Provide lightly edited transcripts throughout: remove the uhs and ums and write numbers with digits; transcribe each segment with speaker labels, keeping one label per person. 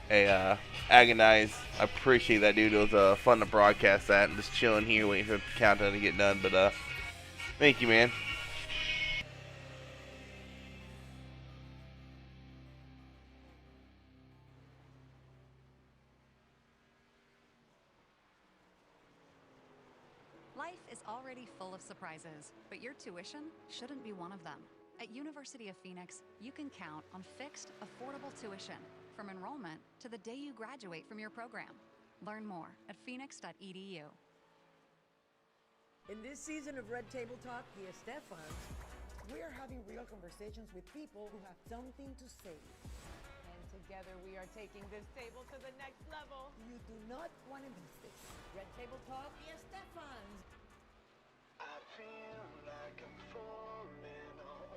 Speaker 1: Hey, Agonize, I appreciate that, dude. It was fun to broadcast that. I'm just chilling here, waiting for the countdown to get done. But thank you, man.
Speaker 2: Life is already full of surprises, but your tuition shouldn't be one of them. At University of Phoenix, you can count on fixed, affordable tuition from enrollment to the day you graduate from your program. Learn more at phoenix.edu.
Speaker 3: In this season of Red Table Talk via Stefan's, we are having real conversations with people who have something to say.
Speaker 4: And together we are taking this table to the next level.
Speaker 3: You do not want to miss this. Red Table Talk via Stefan's.
Speaker 5: I feel like I'm falling all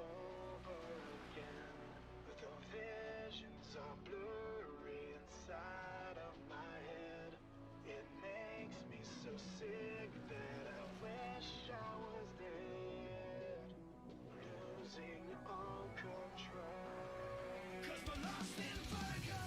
Speaker 5: over again, but the visions are blurry inside of my head. It makes me so sick that I wish I was dead, losing all control. 'Cause we're lost in vertigo.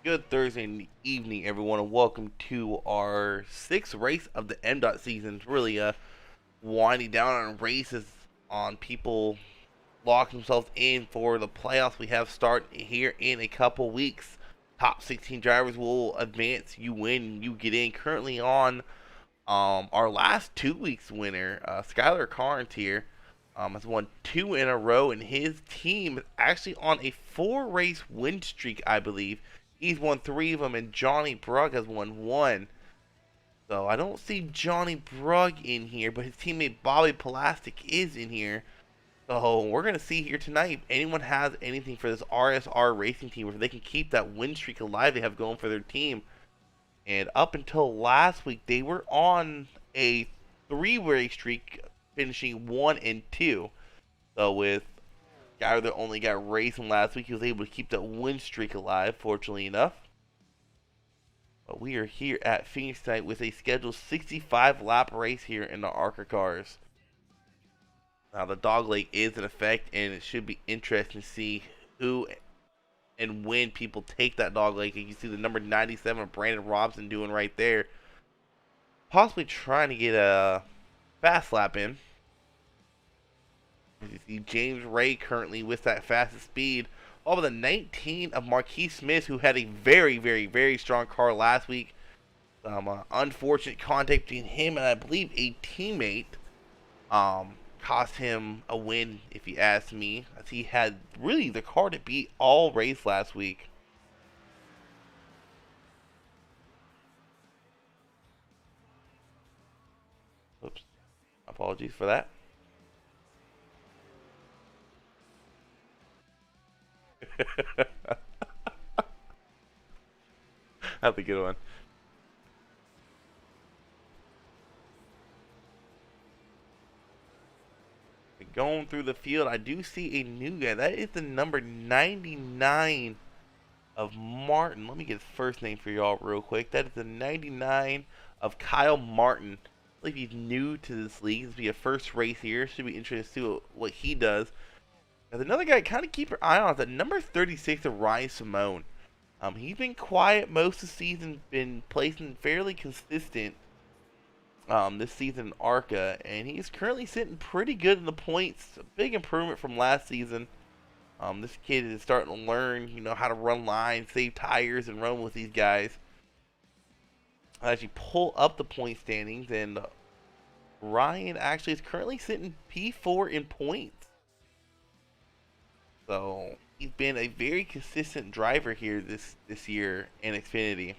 Speaker 1: Good Thursday evening, everyone, and welcome to our sixth race of the Mdot season. It's really winding down on races on people locking themselves in for the playoffs we have start here in a couple weeks. Top 16 drivers will advance. You win, you get in. Currently on our last 2 weeks winner, Skylar Carnes here, has won two in a row, and his team is actually on a four-race win streak, I believe. He's won three of them, and Johnny Brugg has won one. So I don't see Johnny Brugg in here, but his teammate Bobby Plastic is in here. So we're going to see here tonight if anyone has anything for this RSR racing team, if they can keep that win streak alive they have going for their team. And up until last week, they were on a 3-race streak, finishing 1 and 2. So with guy that only got racing last week, he was able to keep that win streak alive, fortunately enough. But we are here at Phoenix tonight with a scheduled 65 lap race here in the Arca cars. Now the Dogleg is in effect, and it should be interesting to see who and when people take that Dogleg. You can see the number 97 Brandon Robson doing right there, possibly trying to get a fast lap in. You see James Ray currently with that fastest speed. All but the 19 of Marquis Smith, who had a very, very, very strong car last week. Unfortunate contact between him and I believe a teammate cost him a win, if you ask me, as he had really the car to beat all race last week. Oops, apologies for that. That's a good one. Going through the field, I do see a new guy. That is the number 99 of Martin. Let me get his first name for y'all real quick. That is the 99 of Kyle Martin. I believe he's new to this league. This will be a first race here. Should be interesting to see what he does. There's another guy kind of keep your eye on is that number 36 of Ryan Simone. He's been quiet most of the season, been placing fairly consistent this season in Arca, and he's currently sitting pretty good in the points. A big improvement from last season. This kid is starting to learn, how to run lines, save tires, and run with these guys. I actually pull up the point standings, and Ryan actually is currently sitting P4 in points. So he's been a very consistent driver here this year in Xfinity.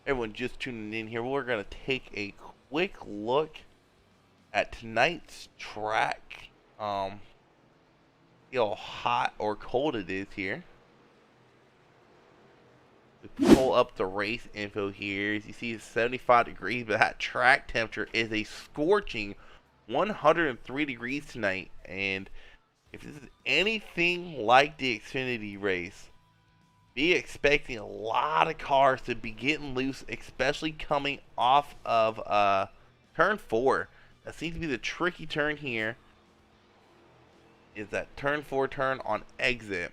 Speaker 1: Everyone just tuning in here, we're going to take a quick look at tonight's track. See how hot or cold it is here. We pull up the race info here. As you see, it's 75 degrees, but that track temperature is a scorching 103 degrees tonight. And if this is anything like the Xfinity race, be expecting a lot of cars to be getting loose, especially coming off of turn 4. That seems to be the tricky turn here. Is that turn 4 turn on exit.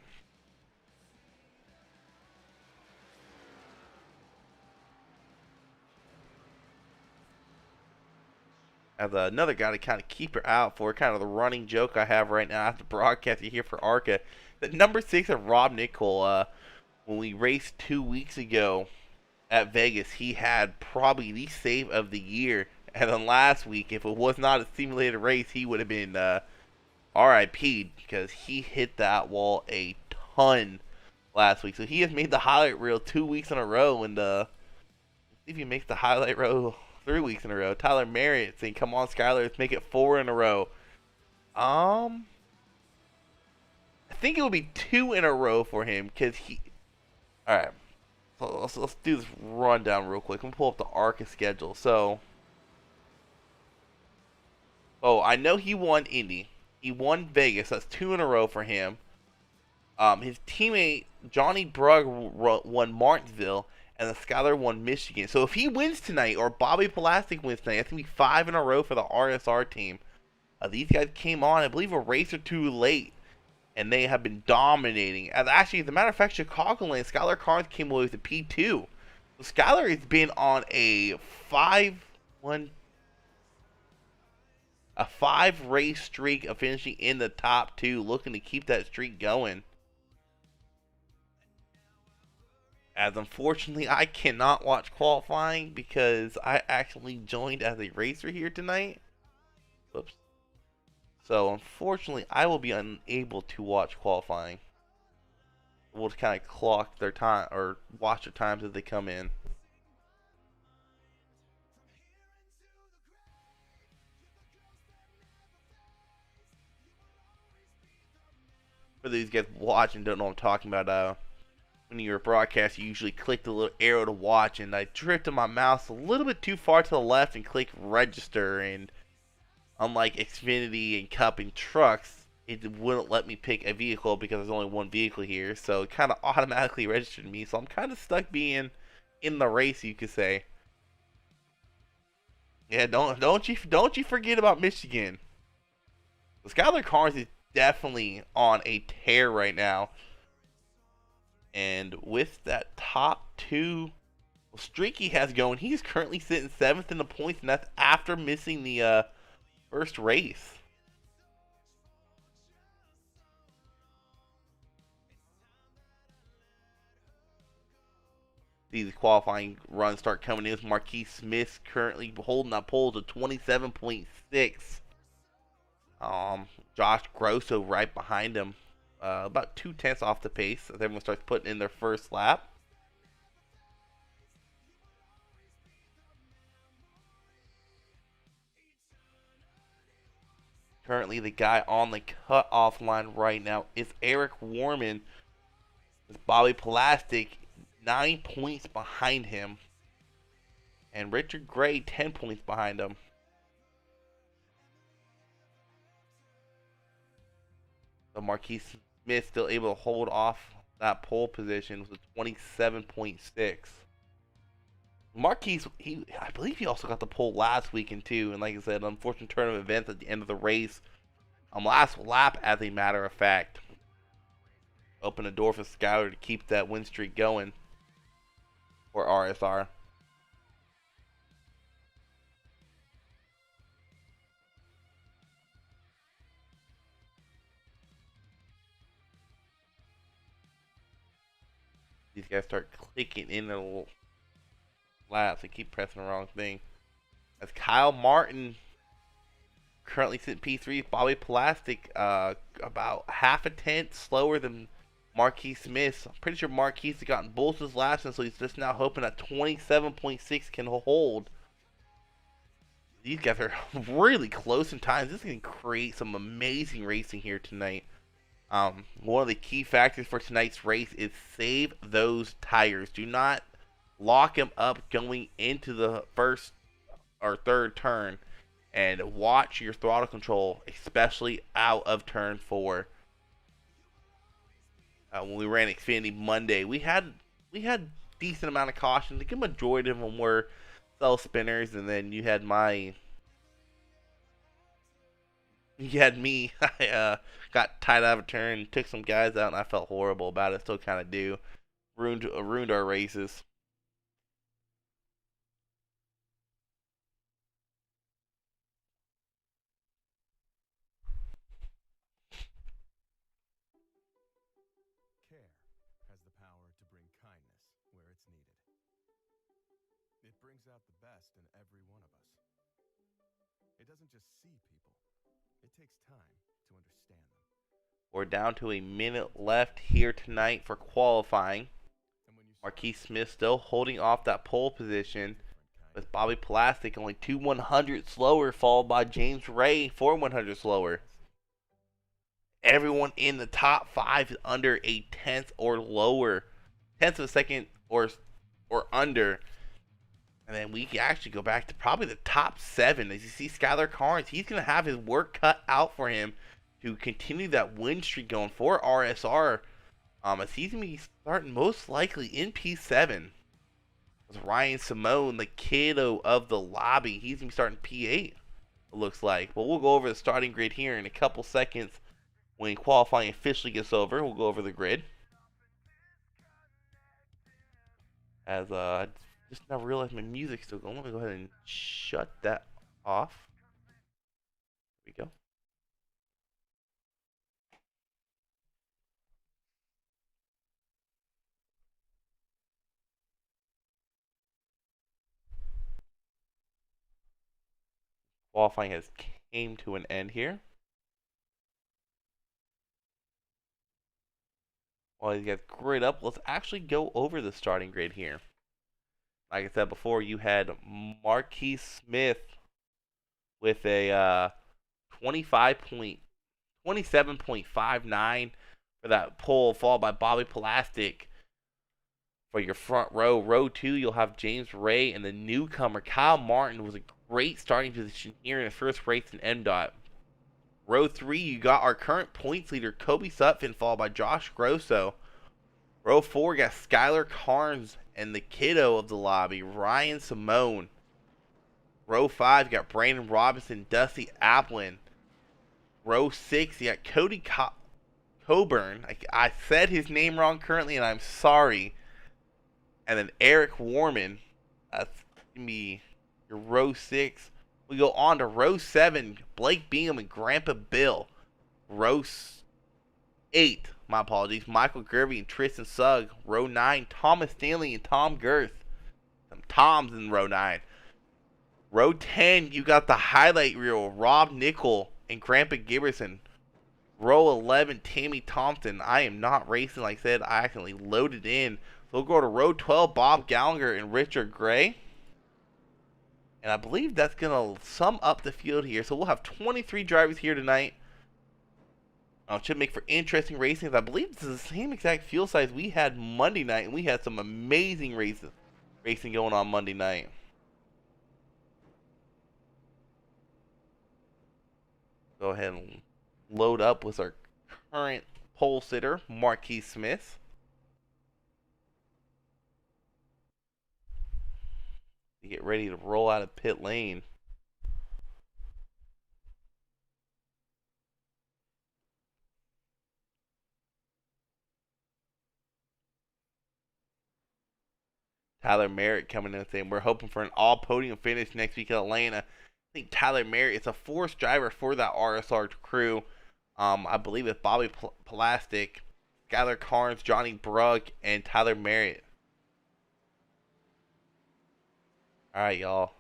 Speaker 1: As another guy to kind of keep her out for, kind of the running joke I have right now after broadcasting here for Arca. The number 6 of Rob Nickel. When we raced 2 weeks ago at Vegas, he had probably the save of the year. And then last week, if it was not a simulated race, he would have been RIP'd because he hit that wall a ton last week. So he has made the highlight reel 2 weeks in a row. And see if he makes the highlight reel 3 weeks in a row. Tyler Marriott saying, "Come on, Skylar, let's make it 4 in a row." I think it would be 2 in a row for him because he. Alright, so let's do this rundown real quick. I'm going to pull up the Arca schedule. So, I know he won Indy. He won Vegas. That's 2 in a row for him. His teammate, Johnny Brugg, won Martinsville, and the Skylar won Michigan. So if he wins tonight, or Bobby Plastic wins tonight, that's going to be 5 in a row for the RSR team. These guys came on, I believe, a race or 2 late. And they have been dominating. And actually, as a matter of fact, Chicagoland, Skylar Carnes came away with a P2. So Skylar has been on a 5 race streak of finishing in the top 2, looking to keep that streak going. As unfortunately, I cannot watch qualifying because I actually joined as a racer here tonight. Whoops. So, unfortunately, I will be unable to watch qualifying. We'll kind of clock their time or watch their times as they come in. For these guys watching, don't know what I'm talking about. When you're a broadcast, you usually click the little arrow to watch, and I drifted my mouse a little bit too far to the left and click register. And unlike Xfinity and Cup and trucks, it wouldn't let me pick a vehicle because there's only one vehicle here, so it kind of automatically registered me. So I'm kind of stuck being in the race, you could say. Yeah, don't you forget about Michigan. Skylar Carnes is definitely on a tear right now. And with that top two streak he has going, he's currently sitting 7th in the points, and that's after missing the first race. These qualifying runs start coming in with Marquis Smith currently holding that pole to 27.6. Josh Grosso right behind him, about 2/10 off the pace as everyone starts putting in their first lap. Currently, the guy on the cutoff line right now is Eric Warman, with Bobby Plastic 9 points behind him, and Richard Gray 10 points behind him. So Marquis Smith still able to hold off that pole position with a 27.6. Marquis, I believe he also got the pole last weekend too, and like I said, unfortunate turn of events at the end of the race. Last lap, as a matter of fact, opened a door for Skyler to keep that win streak going for RSR. These guys start clicking in their little laps. They keep pressing the wrong thing. As Kyle Martin currently sitting P3, Bobby Plastic about half a tenth slower than Marquis Smith. I'm pretty sure Marquis has gotten both his laps, and so he's just now hoping that 27.6 can hold. These guys are really close in times. This can create some amazing racing here tonight. One of the key factors for tonight's race is save those tires. Do not lock them up going into the first or third turn, and watch your throttle control, especially out of turn 4. When we ran Xfinity Monday, we had decent amount of caution. The good majority of them were cell spinners, and then you had me. I got tied out of a turn, took some guys out, and I felt horrible about it. Still kind of do. Ruined our races.
Speaker 6: Care has the power to bring kindness where it's needed. It brings out the best in every one of us. It doesn't just see people. It takes time to understand them.
Speaker 1: We're down to a minute left here tonight for qualifying. Marquis Smith still holding off that pole position, with Bobby Plastic only 2/100 slower, followed by James Ray 4/100 slower. Everyone in the top 5 is under a tenth or lower, tenth of a second or under. And then we can actually go back to probably the top 7. As you see, Skylar Carnes, he's going to have his work cut out for him to continue that win streak going for RSR. As he's going to be starting most likely in P7. With Ryan Simone, the kiddo of the lobby, he's going to be starting P8, it looks like. But we'll go over the starting grid here in a couple seconds when qualifying officially gets over. We'll go over the grid. As I just now realized my music's still going. Let me go ahead and shut that off. There we go. Qualifying has came to an end here. While you get grid up, let's actually go over the starting grid here. Like I said before, you had Marquis Smith with a 27.59 for that pole, followed by Bobby Plastic for your front row. Row 2, you'll have James Ray and the newcomer Kyle Martin was a great starting position here in his first race in Mdot. Row 3, you got our current points leader Kobe Sutphin, followed by Josh Grosso. Row 4, you got Skylar Carnes and the kiddo of the lobby, Ryan Simone. Row 5, you got Brandon Robinson, Dusty Applin. Row 6, you got Cody Coburn. I said his name wrong currently, and I'm sorry. And then Eric Warman. That's going to be your row 6. We go on to row 7, Blake Bingham and Grandpa Bill. Row 8, my apologies, Michael Gervey and Tristan Sugg. Row 9, Thomas Stanley and Tom Girth. Some Toms in row 9. Row 10, you got the highlight reel, Rob Nickel and Grandpa Giberson. Row 11, Tammy Thompson. I am not racing, like I said, I accidentally loaded in. So we'll go to row 12, Bob Gallagher and Richard Gray. And I believe that's going to sum up the field here. So we'll have 23 drivers here tonight. Should make for interesting racing. I believe this is the same exact field size we had Monday night. And we had some amazing racing going on Monday night. Go ahead and load up with our current pole sitter, Marquis Smith. To get ready to roll out of pit lane. Tyler Merritt coming in saying we're hoping for an all podium finish next week in Atlanta. I think Tyler Merritt is a force driver for that RSR crew. I believe it's Bobby Plastic, Skylar Carnes, Johnny Brugg, and Tyler Merritt. Alright, y'all.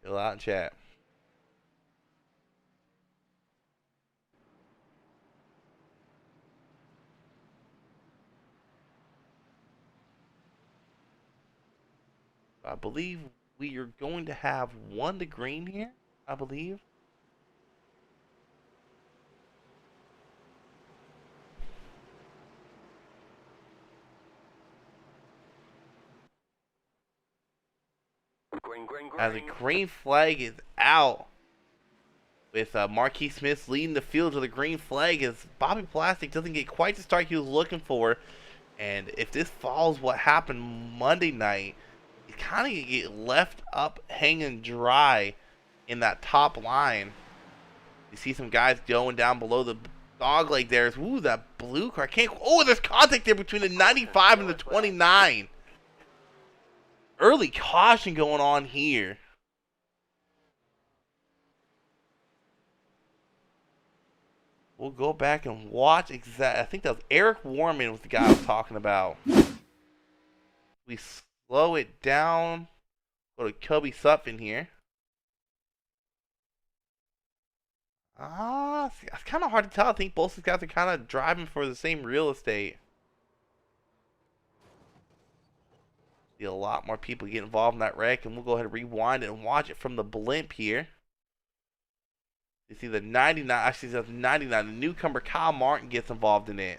Speaker 1: Chill out and chat. I believe we are going to have one to green here, I believe. As the green flag is out, with Marquis Smith leading the field to the green flag, as Bobby Plastic doesn't get quite the start he was looking for. And if this follows what happened Monday night, he's kind of going to get left up hanging dry in that top line. You see some guys going down below the Dogleg there. Ooh, that blue car. Oh, there's contact there between the 95 and the 29. Early caution going on here. We'll go back and watch exact. I think that was Eric Warman was the guy I was talking about. We slow it down. Go to Kobe Sutphin here. It's kind of hard to tell. I think both these guys are kind of driving for the same real estate. See a lot more people get involved in that wreck, and we'll go ahead and rewind it and watch it from the blimp here. You see the 99, actually that's 99, the newcomer Kyle Martin gets involved in it.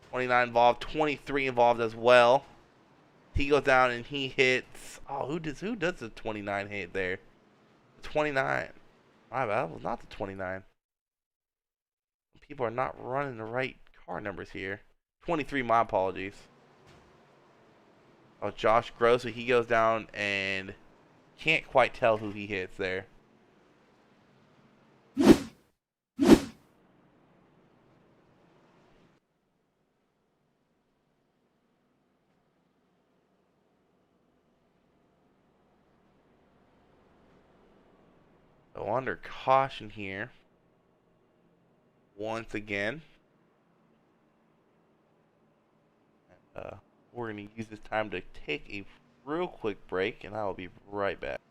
Speaker 1: 29 involved, 23 involved as well. He goes down and he hits, oh, who does the 29 hit there? The 29, my bad, that was not the 29. People are not running the right car numbers here. 23, my apologies. Oh, Josh Gross, so he goes down and can't quite tell who he hits there. So under caution here. Once again. We're going to use this time to take a real quick break, and I will be right back.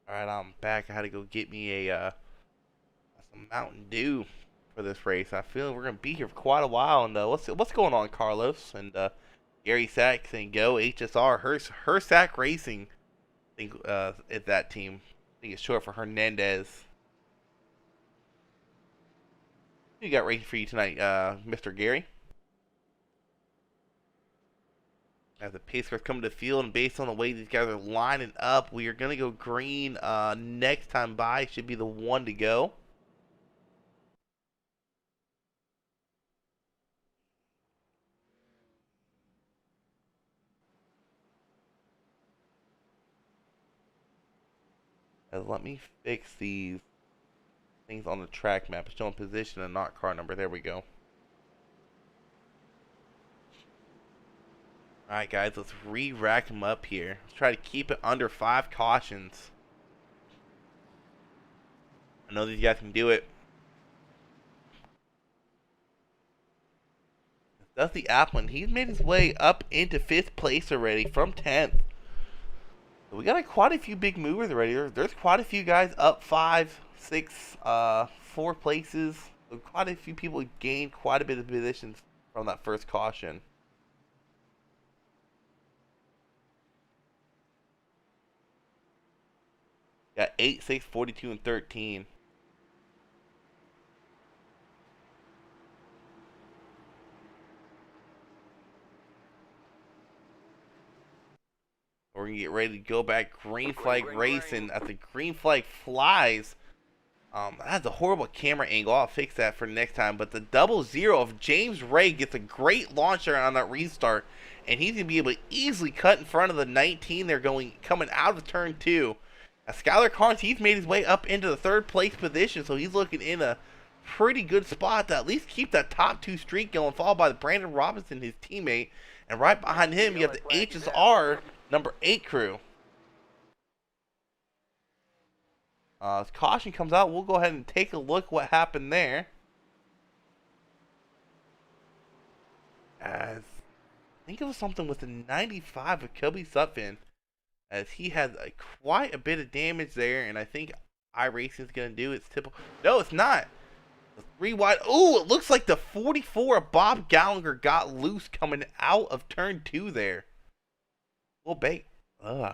Speaker 1: Alright, I'm back. I had to go get me a some Mountain Dew for this race. I feel we're gonna be here for quite a while. And what's going on, Carlos? And Gary Sack saying go HSR. Her Sack Racing. I think is that team. I think it's short for Hernandez. Who you got racing for you tonight, Mr. Gary? As the pace cars come to the field, and based on the way these guys are lining up, we are going to go green next time by. Should be the one to go. Let me fix these things on the track map. It's showing position and not car number. There we go. Alright guys, let's re-rack them up here. Let's try to keep it under 5 cautions. I know these guys can do it. Dusty Applin, he's made his way up into 5th place already from 10th. So we got quite a few big movers already. There's quite a few guys up 5, 6, 4 places. So quite a few people gained quite a bit of positions from that first caution. Got 8, 6, 42, and 13. We're going to get ready to go back green flag racing. As the green flag flies, that's a horrible camera angle. I'll fix that for next time. But the 00 of James Ray gets a great launcher on that restart. And he's going to be able to easily cut in front of the 19 they're coming out of turn 2. Skylar Carnes, he's made his way up into the 3rd place position, so he's looking in a pretty good spot to at least keep that top 2 streak going, followed by Brandon Robinson, his teammate. And right behind him, you have the HSR number 8 crew. As caution comes out, we'll go ahead and take a look what happened there. As I think it was something with the 95 of Kobe Sutphin, as he has quite a bit of damage there, and I think iRacing is going to do its typical. No, it's not. The 3 wide. Oh, it looks like the 44 of Bob Gallagher got loose coming out of turn 2 there.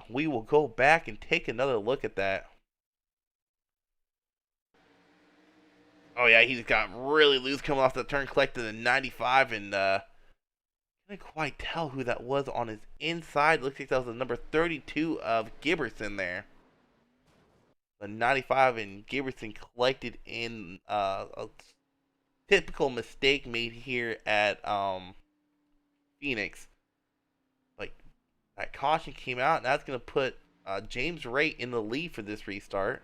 Speaker 1: We will go back and take another look at that. Oh yeah, he's got really loose coming off the turn, collected the 95, and couldn't quite tell who that was on his inside. Looks like that was the number 32 of Giberson there. The 95 and Giberson collected in a typical mistake made here at Phoenix. Like, that caution came out, and that's going to put James Ray in the lead for this restart.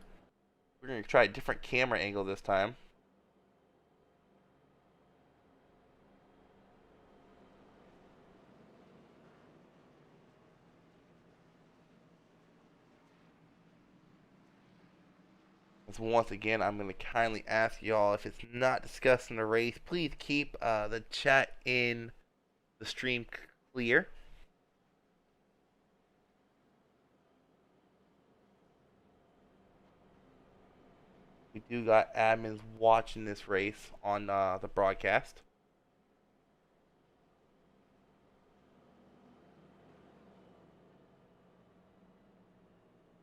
Speaker 1: We're going to try a different camera angle this time. So once again, I'm going to kindly ask y'all, if it's not discussed in the race, please keep the chat in the stream clear. We do got admins watching this race on the broadcast.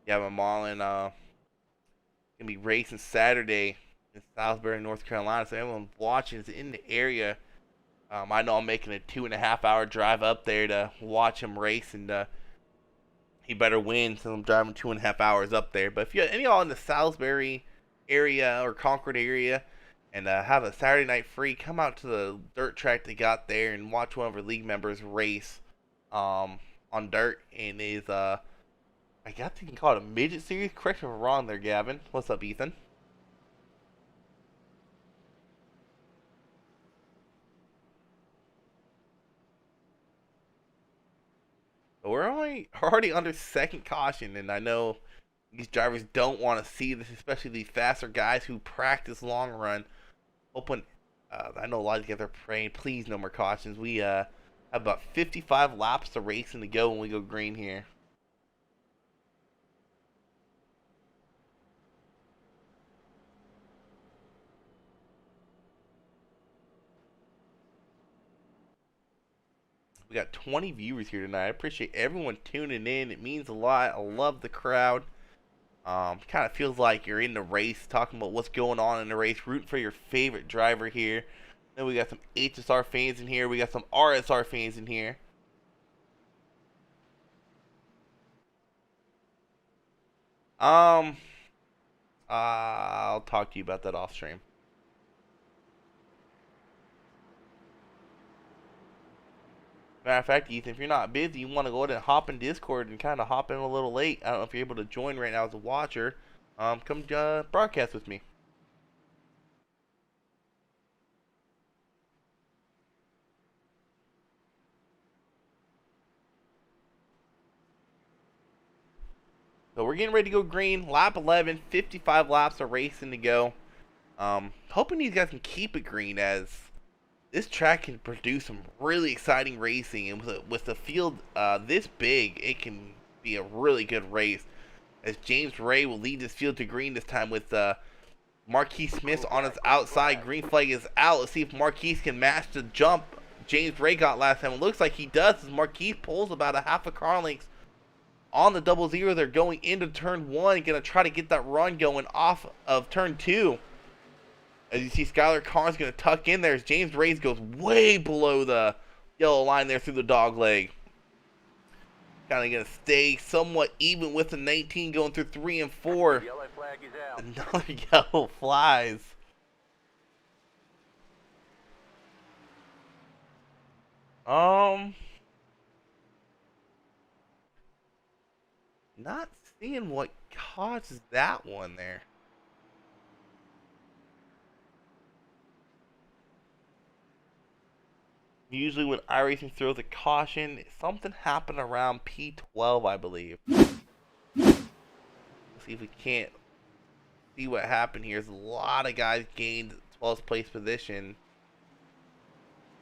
Speaker 1: Yeah, but Marlon gonna be racing Saturday in Salisbury, North Carolina. So everyone watching is in the area. I know I'm making a 2.5 hour drive up there to watch him race, and he better win, so I'm driving 2.5 hours up there. But if you any of y'all in the Salisbury area or Concord area and have a Saturday night free, come out to the dirt track they got there and watch one of our league members race on dirt. And is I guess you can call it a midget series. Correct me if I'm wrong there, Gavin. What's up, Ethan? We're already under second caution, and I know these drivers don't want to see this, especially these faster guys who practice long run. Hoping, I know a lot of you guys are praying, please no more cautions. We have about 55 laps of racing to go when we go green here. We got 20 viewers here tonight. I appreciate everyone tuning in. It means a lot. I love the crowd. Kind of feels like you're in the race, talking about what's going on in the race, rooting for your favorite driver here. Then we got some HSR fans in here. We got some RSR fans in here. I'll talk to you about that off stream. Matter of fact, Ethan, if you're not busy, you want to go ahead and hop in Discord and kind of hop in a little late. I don't know if you're able to join right now as a watcher. Come broadcast with me. So we're getting ready to go green. Lap 11, 55 laps of racing to go. Hoping these guys can keep it green, as this track can produce some really exciting racing. And with the field this big, it can be a really good race. As James Ray will lead this field to green this time with Marquise Smith on his outside. Green flag is out. Let's see if Marquise can match the jump James Ray got last time. It looks like he does, as Marquise pulls about a half a car length on the 00. They're going into turn 1, going to try to get that run going off of turn 2. As you see, Skylar Carnes going to tuck in there as James Rays goes way below the yellow line there through the dog leg. Kind of going to stay somewhat even with the 19 going through 3 and 4.
Speaker 7: Yellow flag is out.
Speaker 1: Another yellow flies. Not seeing what causes that one there. Usually when iRacing throws a caution, something happened around P12, I believe. Let's see if we can't see what happened here. There's a lot of guys gained 12th place position.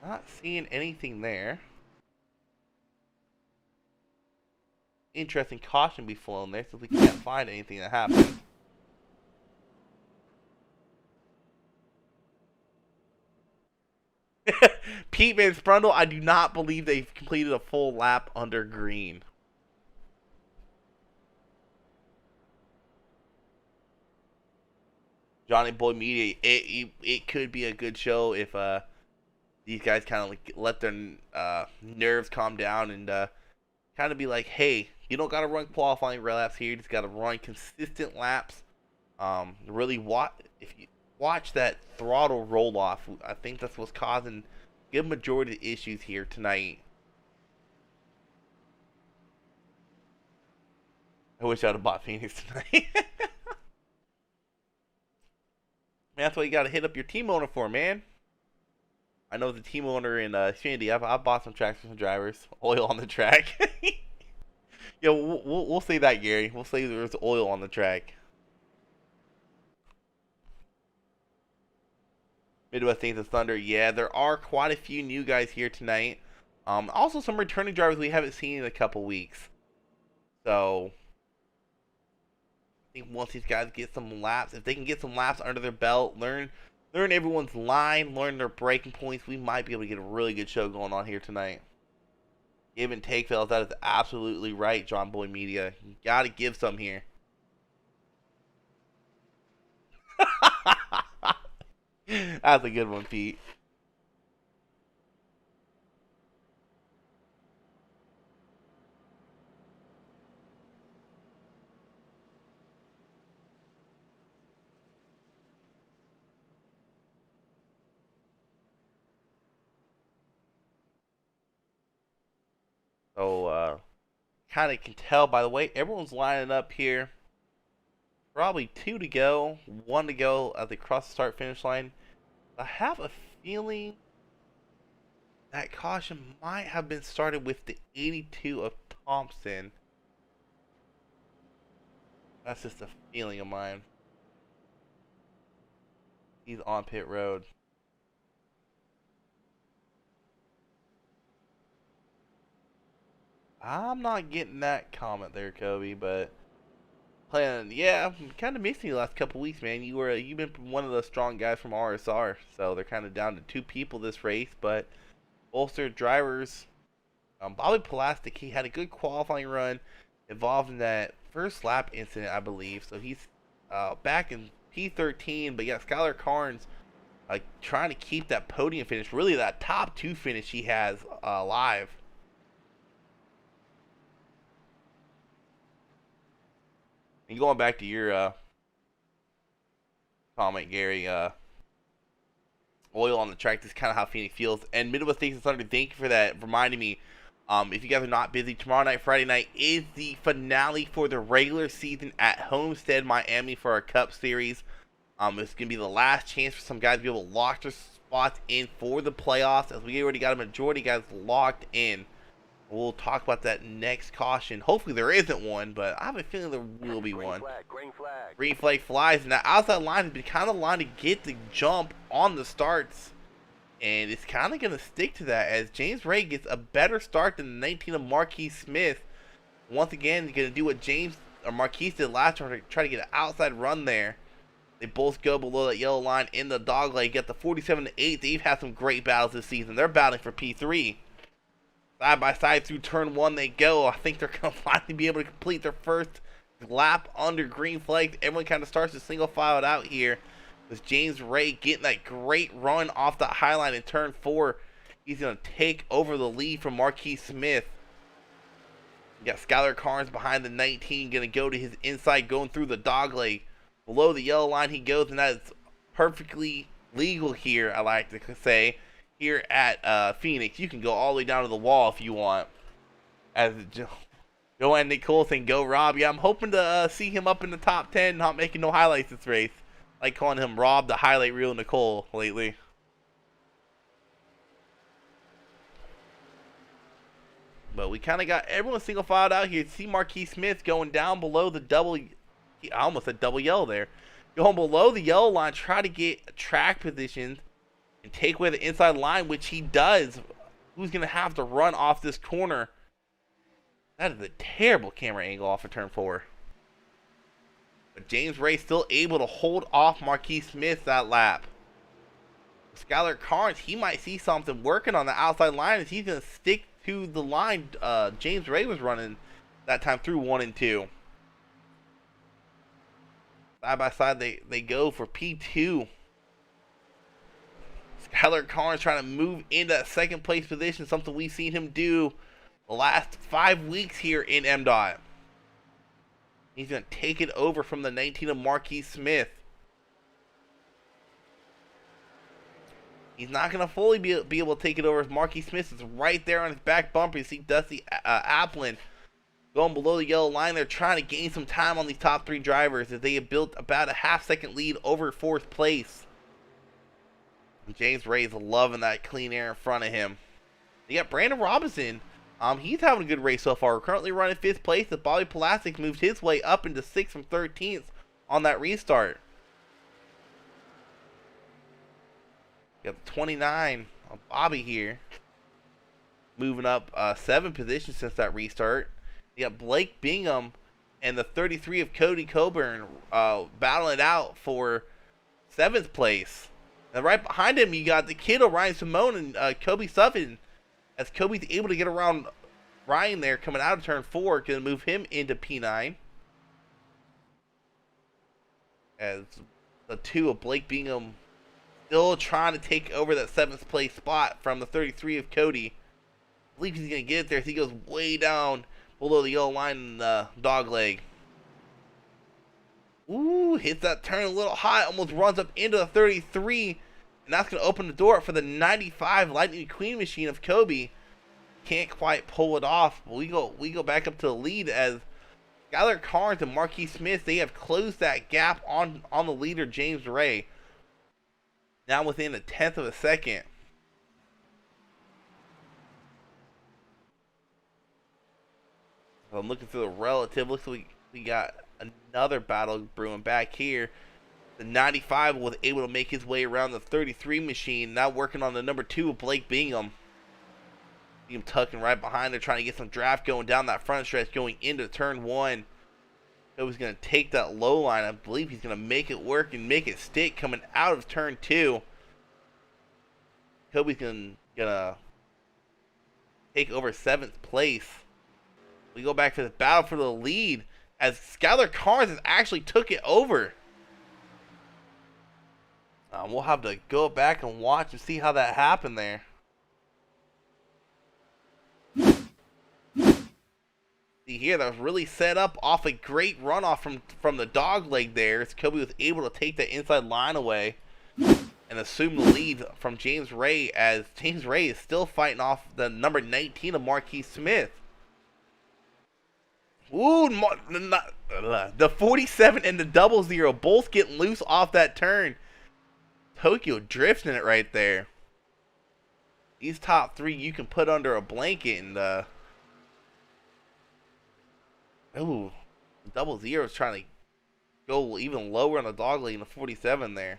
Speaker 1: Not seeing anything there. Interesting caution be flown there, since we can't find anything that happened. Pete Van Sprundle, I do not believe they've completed a full lap under green. Johnny Boy Media, it could be a good show if these guys kind of like let their nerves calm down and kind of be like, hey, you don't got to run qualifying laps here. You just got to run consistent laps. Really, if you watch that throttle roll off, I think that's what's causing a good majority of the issues here tonight. I wish I'd have bought Phoenix tonight. Man, that's what you got to hit up your team owner for, man. I know the team owner in Xfinity. I bought some tracks for some drivers. Oil on the track. Yo, we'll say that, Gary. We'll say there's oil on the track. Midwest Saints of Thunder. Yeah, there are quite a few new guys here tonight. Also, some returning drivers we haven't seen in a couple weeks. So, I think once these guys get some laps, if they can get some laps under their belt, learn everyone's line, learn their braking points, we might be able to get a really good show going on here tonight. Give and take, fellas. That is absolutely right, John Boy Media. You got to give some here. That's a good one, Pete. So, kind of can tell by the way everyone's lining up here. Probably 2 to go, 1 to go as they cross the start-finish line. I have a feeling that caution might have been started with the 82 of Thompson. That's just a feeling of mine. He's on pit road. I'm not getting that comment there, Kobe, but yeah, I'm kind of missing you the last couple weeks, man. You've been one of the strong guys from RSR, so they're kind of down to 2 people this race, but both their drivers Bobby Plastic, he had a good qualifying run involved in that first lap incident, I believe. So he's back in P13, but yeah, Skylar Carnes trying to keep that podium finish, really that top 2 finish he has alive. And going back to your comment, Gary, oil on the track, this is kind of how Phoenix feels. And Midwest Station Thunder, thank you for that, reminding me. If you guys are not busy, tomorrow night, Friday night, is the finale for the regular season at Homestead, Miami for our Cup Series. It's going to be the last chance for some guys to be able to lock their spots in for the playoffs, as we already got a majority of guys locked in. We'll talk about that next caution. Hopefully there isn't one, but I have a feeling there will be one.
Speaker 7: Green flag.
Speaker 1: Green flag flies, and that outside line has been kind of the line to get the jump on the starts. And it's kind of going to stick to that as James Ray gets a better start than the 19 of Marquise Smith. Once again, he's going to do what Marquise did last time, to try to get an outside run there. They both go below that yellow line in the dogleg. Get the 47-8. They've had some great battles this season. They're battling for P3. Side by side through turn 1 they go. I think they're going to finally be able to complete their first lap under green flags. Everyone kind of starts to single file it out here. With James Ray getting that great run off the high line in turn 4. He's going to take over the lead from Marquise Smith. You got Skylar Carnes behind the 19. Going to go to his inside, going through the dogleg. Below the yellow line he goes, and that is perfectly legal here, I like to say. Here at Phoenix, you can go all the way down to the wall if you want. As Joanne Nicole saying, go Rob. Yeah, I'm hoping to see him up in the top 10, not making no highlights this race. I like calling him Rob the highlight reel Nicole lately. But we kind of got everyone single filed out here. See Marquise Smith going down below the double. I almost said double yellow there. Going below the yellow line, try to get track positions and take away the inside line, which he does. Who's going to have to run off this corner? That is a terrible camera angle off of turn 4. But James Ray still able to hold off Marquise Smith that lap. Skylar Carnes, he might see something working on the outside line as he's going to stick to the line James Ray was running that time through 1 and 2. Side by side they go for P2. Skylar Carnes trying to move into that second place position, something we've seen him do the last 5 weeks here in Mdot. He's going to take it over from the 19 of Marquise Smith. He's not going to fully be able to take it over as Marquise Smith is right there on his back bumper. You see Dusty Applin going below the yellow line. They're trying to gain some time on these top 3 drivers as they have built about a half-second lead over 4th place. And James Ray's loving that clean air in front of him. You got Brandon Robinson. He's having a good race so far. We're currently running 5th place as Bobby Plastic moved his way up into 6th from 13th on that restart. You got the 29 of Bobby here. Moving up 7 positions since that restart. You got Blake Bingham and the 33 of Cody Coburn battling it out for 7th place. And right behind him, you got the kid of Ryan Simone and Kobe Sutton. As Kobe's able to get around Ryan there coming out of turn 4, going to move him into P9. As the 2 of Blake Bingham still trying to take over that 7th place spot from the 33 of Cody. I believe he's going to get it there as he goes way down below the yellow line in the dogleg. Ooh, hits that turn a little high, almost runs up into the 33. And that's going to open the door for the 95 Lightning McQueen machine of Kobe. Can't quite pull it off. But we go back up to the lead as Skylar Carnes and Marquise Smith, they have closed that gap on the leader, James Ray. Now within a 1/10 of a second. I'm looking through the relative. Looks like we got another battle brewing back here. The 95 was able to make his way around the 33 machine. Now working on the number 2 of Blake Bingham. See him tucking right behind there, trying to get some draft going down that front stretch, going into turn 1. Kobe's going to take that low line. I believe he's going to make it work and make it stick coming out of turn 2. Kobe's going to take over 7th place. We go back to the battle for the lead as Skylar Carnes has actually took it over. We'll have to go back and watch and see how that happened there. See here, that was really set up off a great runoff from the Dogleg there, as Kobe was able to take that inside line away and assume the lead from James Ray, as James Ray is still fighting off the number 19 of Marquise Smith. Ooh, the 47 and the 00 both getting loose off that turn. Tokyo drifting it right there. These top 3 you can put under a blanket, and ooh, 00 is trying to go even lower on the Dogleg in the 47 there.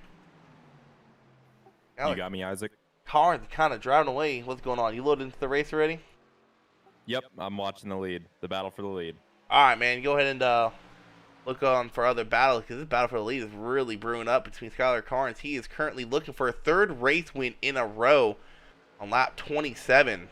Speaker 7: You got me, Isaac.
Speaker 1: Carnes kind of driving away. What's going on? You loaded into the race already?
Speaker 7: Yep, I'm watching the lead. The battle for the lead.
Speaker 1: All right, man. Go ahead and look on for other battles, because this battle for the lead is really brewing up between Skylar Carnes. He is currently looking for a 3rd race win in a row on lap 27.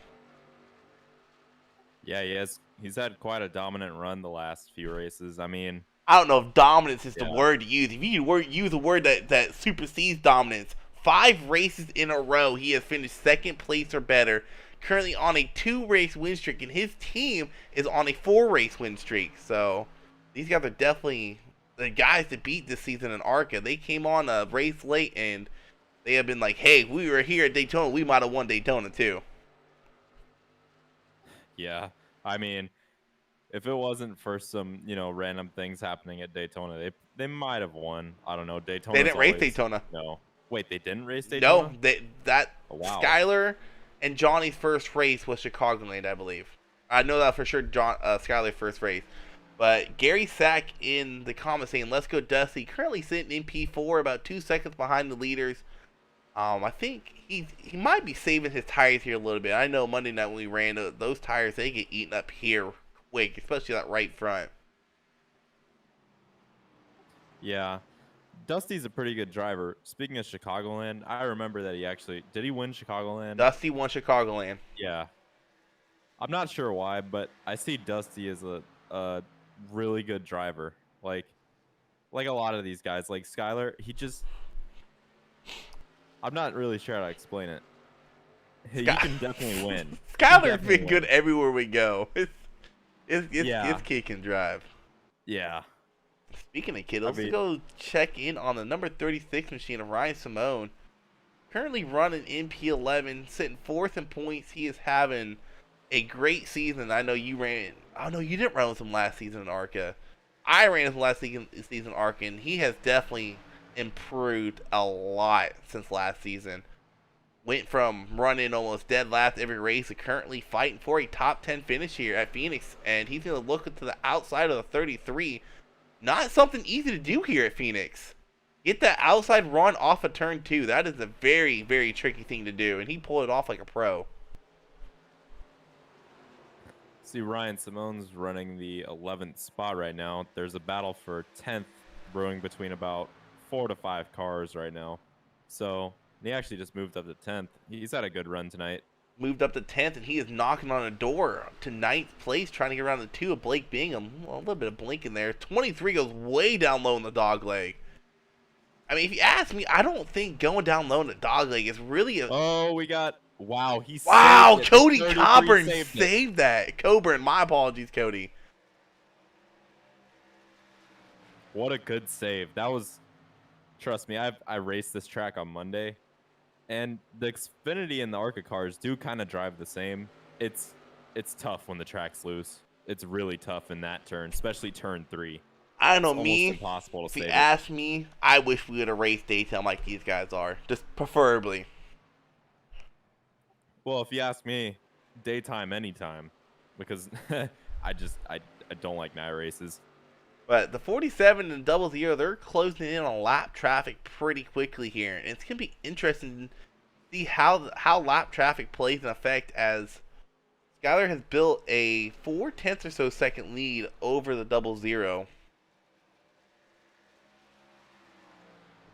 Speaker 7: Yeah, he has. He's had quite a dominant run the last few races. I mean,
Speaker 1: I don't know if dominance is the word to use. If you use a word that supersedes dominance, 5 races in a row he has finished 2nd place or better. Currently on a 2-race win streak, and his team is on a 4-race win streak. So these guys are definitely the guys to beat this season in Arca. They came on a race late, and they have been like, hey, we were here at Daytona. We might have won Daytona too.
Speaker 7: yeah. I mean, if it wasn't for some, random things happening at Daytona, they might have won. I don't know. Daytona.
Speaker 1: They didn't race Daytona.
Speaker 7: No. Wait, they didn't race Daytona?
Speaker 1: No,
Speaker 7: Oh, wow.
Speaker 1: Skylar and Johnny's first race was Chicagoland, I believe. I know that for sure. Skylar's first race. But Gary Sack in the comments saying, "Let's go, Dusty." Currently sitting in P4, about 2 seconds behind the leaders. I think he might be saving his tires here a little bit. I know Monday night when we ran, those tires, they get eaten up here quick, especially that right front.
Speaker 7: Yeah. Dusty's a pretty good driver. Speaking of Chicagoland, I remember that did he win Chicagoland?
Speaker 1: Dusty won Chicagoland.
Speaker 7: Yeah. I'm not sure why, but I see Dusty as a really good driver. Like a lot of these guys, like Skylar, I'm not really sure how to explain it. He can definitely win.
Speaker 1: Skylar's been good everywhere we go. His kid can drive.
Speaker 7: Yeah.
Speaker 1: Speaking of kid, let's go check in on the number 36 machine of Ryan Simone. Currently running in P11, sitting 4th in points. He is having a great season. I know you ran. Oh no, you didn't run with him last season in Arca. I ran with him last season in Arca, and he has definitely improved a lot since last season. Went from running almost dead last every race to currently fighting for a top 10 finish here at Phoenix, and he's going to look to the outside of the 33. Not something easy to do here at Phoenix. Get that outside run off of turn 2. That is a very, very tricky thing to do, and he pulled it off like a pro.
Speaker 7: See, Ryan Simone's running the 11th spot right now. There's a battle for 10th brewing between about 4 to 5 cars right now. So he actually just moved up to 10th. He's had a good run tonight.
Speaker 1: Moved up to 10th, and he is knocking on a door to 9th place, trying to get around the 2 of Blake Bingham. Well, a little bit of blink in there. 23 goes way down low in the Dogleg. I mean, if you ask me, I don't think going down low in the Dogleg is really a...
Speaker 7: Wow,
Speaker 1: Cody Coburn saved that. Coburn, my apologies, Cody.
Speaker 7: What a good save. That was... Trust me, I raced this track on Monday. And the Xfinity and the Arca cars do kind of drive the same. It's tough when the track's loose. It's really tough in that turn, especially turn 3.
Speaker 1: I don't know,
Speaker 7: it's
Speaker 1: me.
Speaker 7: Impossible to
Speaker 1: if
Speaker 7: save
Speaker 1: you
Speaker 7: it.
Speaker 1: ask me, I wish we would have raced Daytona like these guys are. Just preferably.
Speaker 7: Well, if you ask me, daytime anytime. Because I don't like night races.
Speaker 1: But the 47 and 00, they're closing in on lap traffic pretty quickly here. And it's going to be interesting to see how lap traffic plays in effect, as Skylar has built a 4/10 or so second lead over the 00.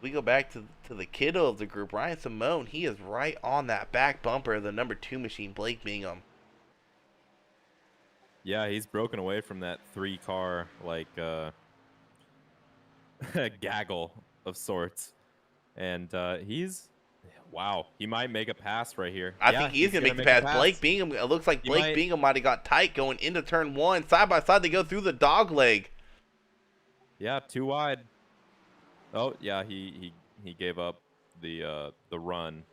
Speaker 1: We go back to the kiddo of the group, Ryan Simone. He is right on that back bumper of the number 2 machine, Blake Bingham.
Speaker 7: Yeah, he's broken away from that 3-car like gaggle of sorts, and he's wow. He might make a pass right here.
Speaker 1: I
Speaker 7: Yeah,
Speaker 1: think he's
Speaker 7: he's
Speaker 1: gonna
Speaker 7: gonna
Speaker 1: make the
Speaker 7: make a
Speaker 1: pass.
Speaker 7: pass.
Speaker 1: Blake Bingham. It looks like
Speaker 7: He
Speaker 1: Blake
Speaker 7: might.
Speaker 1: Bingham might have got tight going into turn 1. Side by side, they go through the dog leg.
Speaker 7: Yeah, too wide. Oh yeah, he gave up the run,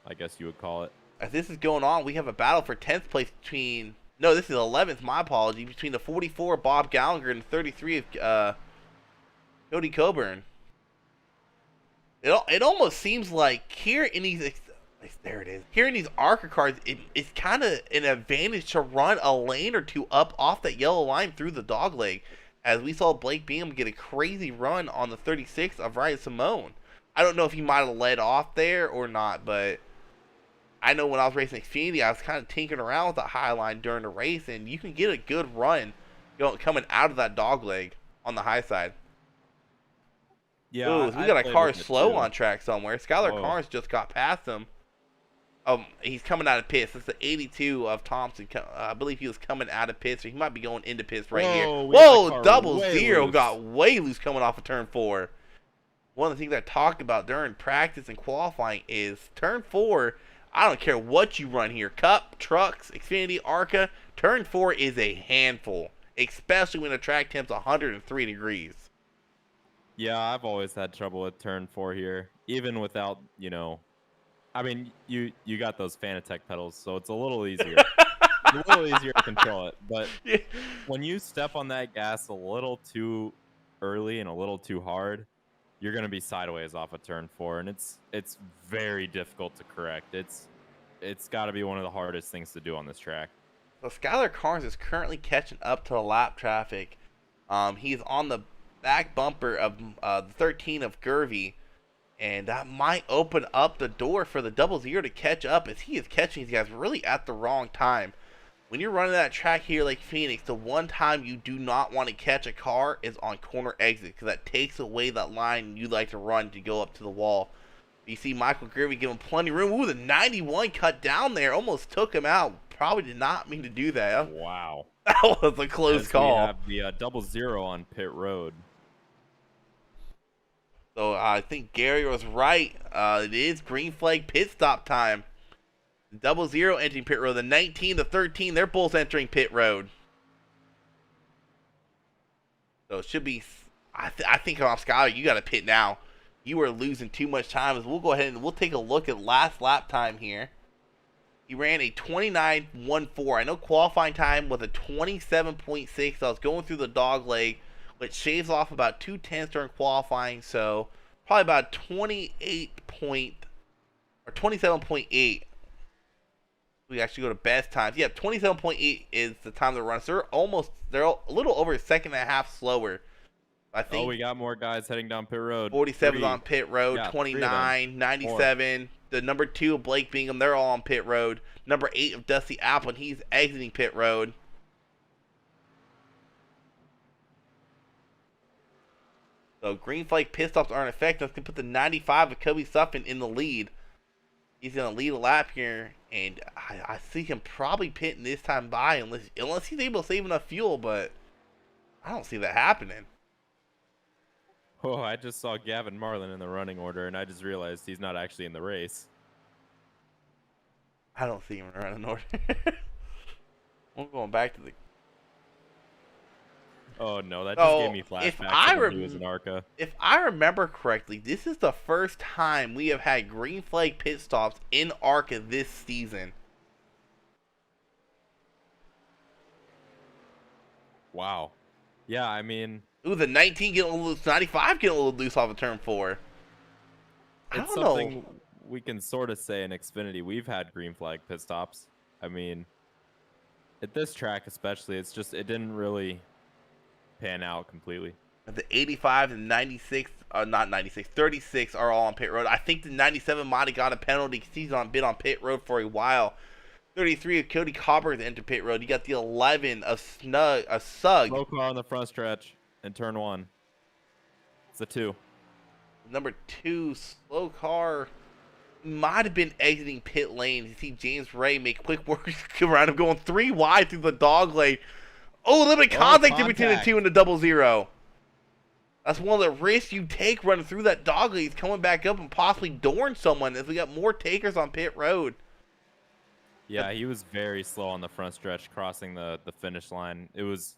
Speaker 7: I guess you would call it.
Speaker 1: As this is going on, we have a battle for 10th place between. No, this is 11th. My apology. Between the 44 Bob Gallagher and the 33 of Cody Coburn. It almost seems like here in these. There it is. Here in these Arca cars, it's kind of an advantage to run a lane or two up off that yellow line through the dog leg, as we saw Blake Bingham get a crazy run on the 36 of Ryan Simone. I don't know if he might have led off there or not, but I know when I was racing Xfinity, I was kind of tinkering around with the high line during the race, and you can get a good run coming out of that dog leg on the high side.
Speaker 7: Yeah,
Speaker 1: Ooh, we got a
Speaker 7: played
Speaker 1: car
Speaker 7: with it
Speaker 1: slow
Speaker 7: too.
Speaker 1: on track somewhere. Skylar
Speaker 7: Whoa.
Speaker 1: Carnes just got past him. He's coming out of pits. It's the 82 of Thompson. I believe he was coming out of pits, so he might be going into pits right here.
Speaker 7: Whoa, we got the
Speaker 1: Whoa,
Speaker 7: car
Speaker 1: double
Speaker 7: way
Speaker 1: zero
Speaker 7: loose.
Speaker 1: got way loose coming off of turn 4. One of the things I talked about during practice and qualifying is turn 4. I don't care what you run here. Cup, trucks, Xfinity, Arca. Turn 4 is a handful, especially when the track temp's 103 degrees.
Speaker 7: Yeah, I've always had trouble with turn 4 here, even without, I mean, you got those Fanatec pedals, so it's a little easier. A little easier to control it, but
Speaker 1: Yeah.
Speaker 7: when you step on that gas a little too early and a little too hard, you're going to be sideways off of turn 4, and it's very difficult to correct. It's got to be one of the hardest things to do on this track.
Speaker 1: So Skylar Carnes is currently catching up to the lap traffic. He's on the back bumper of the 13 of Gervy, and that might open up the door for the 00 to catch up, as he is catching these guys really at the wrong time. When you're running that track here like Phoenix, the one time you do not want to catch a car is on corner exit, because that takes away that line you like to run to go up to the wall. You see Michael Gervy giving plenty of room. Ooh, the 91 cut down there, almost took him out. Probably did not mean to do that.
Speaker 7: Wow.
Speaker 1: That was a close
Speaker 7: As
Speaker 1: call.
Speaker 7: We have the 00 on pit road.
Speaker 1: So I think Gary was right. It is green flag pit stop time. 00 entering pit road. The 19, the 13, they're both entering pit road. So it should be. I think on Skyler, you got to pit now. You are losing too much time. As we'll go ahead and we'll take a look at last lap time here. He ran a 29.14. I know qualifying time was a 27.6. I was going through the dog leg, which shaves off about 2/10 during qualifying, so probably about 27.8. We actually go to best times. Yeah, 27.8 is the time to run. So they're a little over a second and a half slower. I think.
Speaker 7: Oh, we got more guys heading down pit road.
Speaker 1: 47 is on pit road.
Speaker 7: Yeah,
Speaker 1: 29, 97. The number 2 of Blake Bingham, they're all on pit road. Number 8 of Dusty Applin, he's exiting pit road. So green flag pit stops aren't effective. That's going to put the 95 of Kobe Suffin in the lead. He's going to lead a lap here, and I see him probably pitting this time by unless he's able to save enough fuel, but I don't see that happening.
Speaker 7: Oh, I just saw Gavin Marlin in the running order, and I just realized he's not actually in the race.
Speaker 1: I don't see him in running order. We're going back to the.
Speaker 7: Oh no, that just gave me flashbacks when he was in Arca.
Speaker 1: If I remember correctly, this is the first time we have had green flag pit stops in Arca this season.
Speaker 7: Wow. Yeah, I mean,
Speaker 1: Ooh, the 19 getting a little loose, 95 getting a little loose off of turn 4. I
Speaker 7: it's
Speaker 1: don't
Speaker 7: something
Speaker 1: know.
Speaker 7: we can sort of say in Xfinity. We've had green flag pit stops. I mean, at this track especially, it didn't really pan out completely.
Speaker 1: The 85 and 96, not 96, 36 are all on pit road. I think the 97 might have got a penalty because he's been on pit road for a while. 33 of Cody Coburn entered pit road. You got the 11 of Sugg.
Speaker 7: Slow car on the front stretch in turn 1. It's a 2.
Speaker 1: Number 2, slow car, might have been exiting pit lane. You see James Ray make quick work around him, going 3 wide through the dog lane. Oh, limited contact in between the
Speaker 7: contact.
Speaker 1: two and the double zero. That's one of the risks you take running through that dog lead, coming back up and possibly dooring someone as we got more takers on pit road.
Speaker 7: Yeah, he was very slow on the front stretch, crossing the finish line. It was,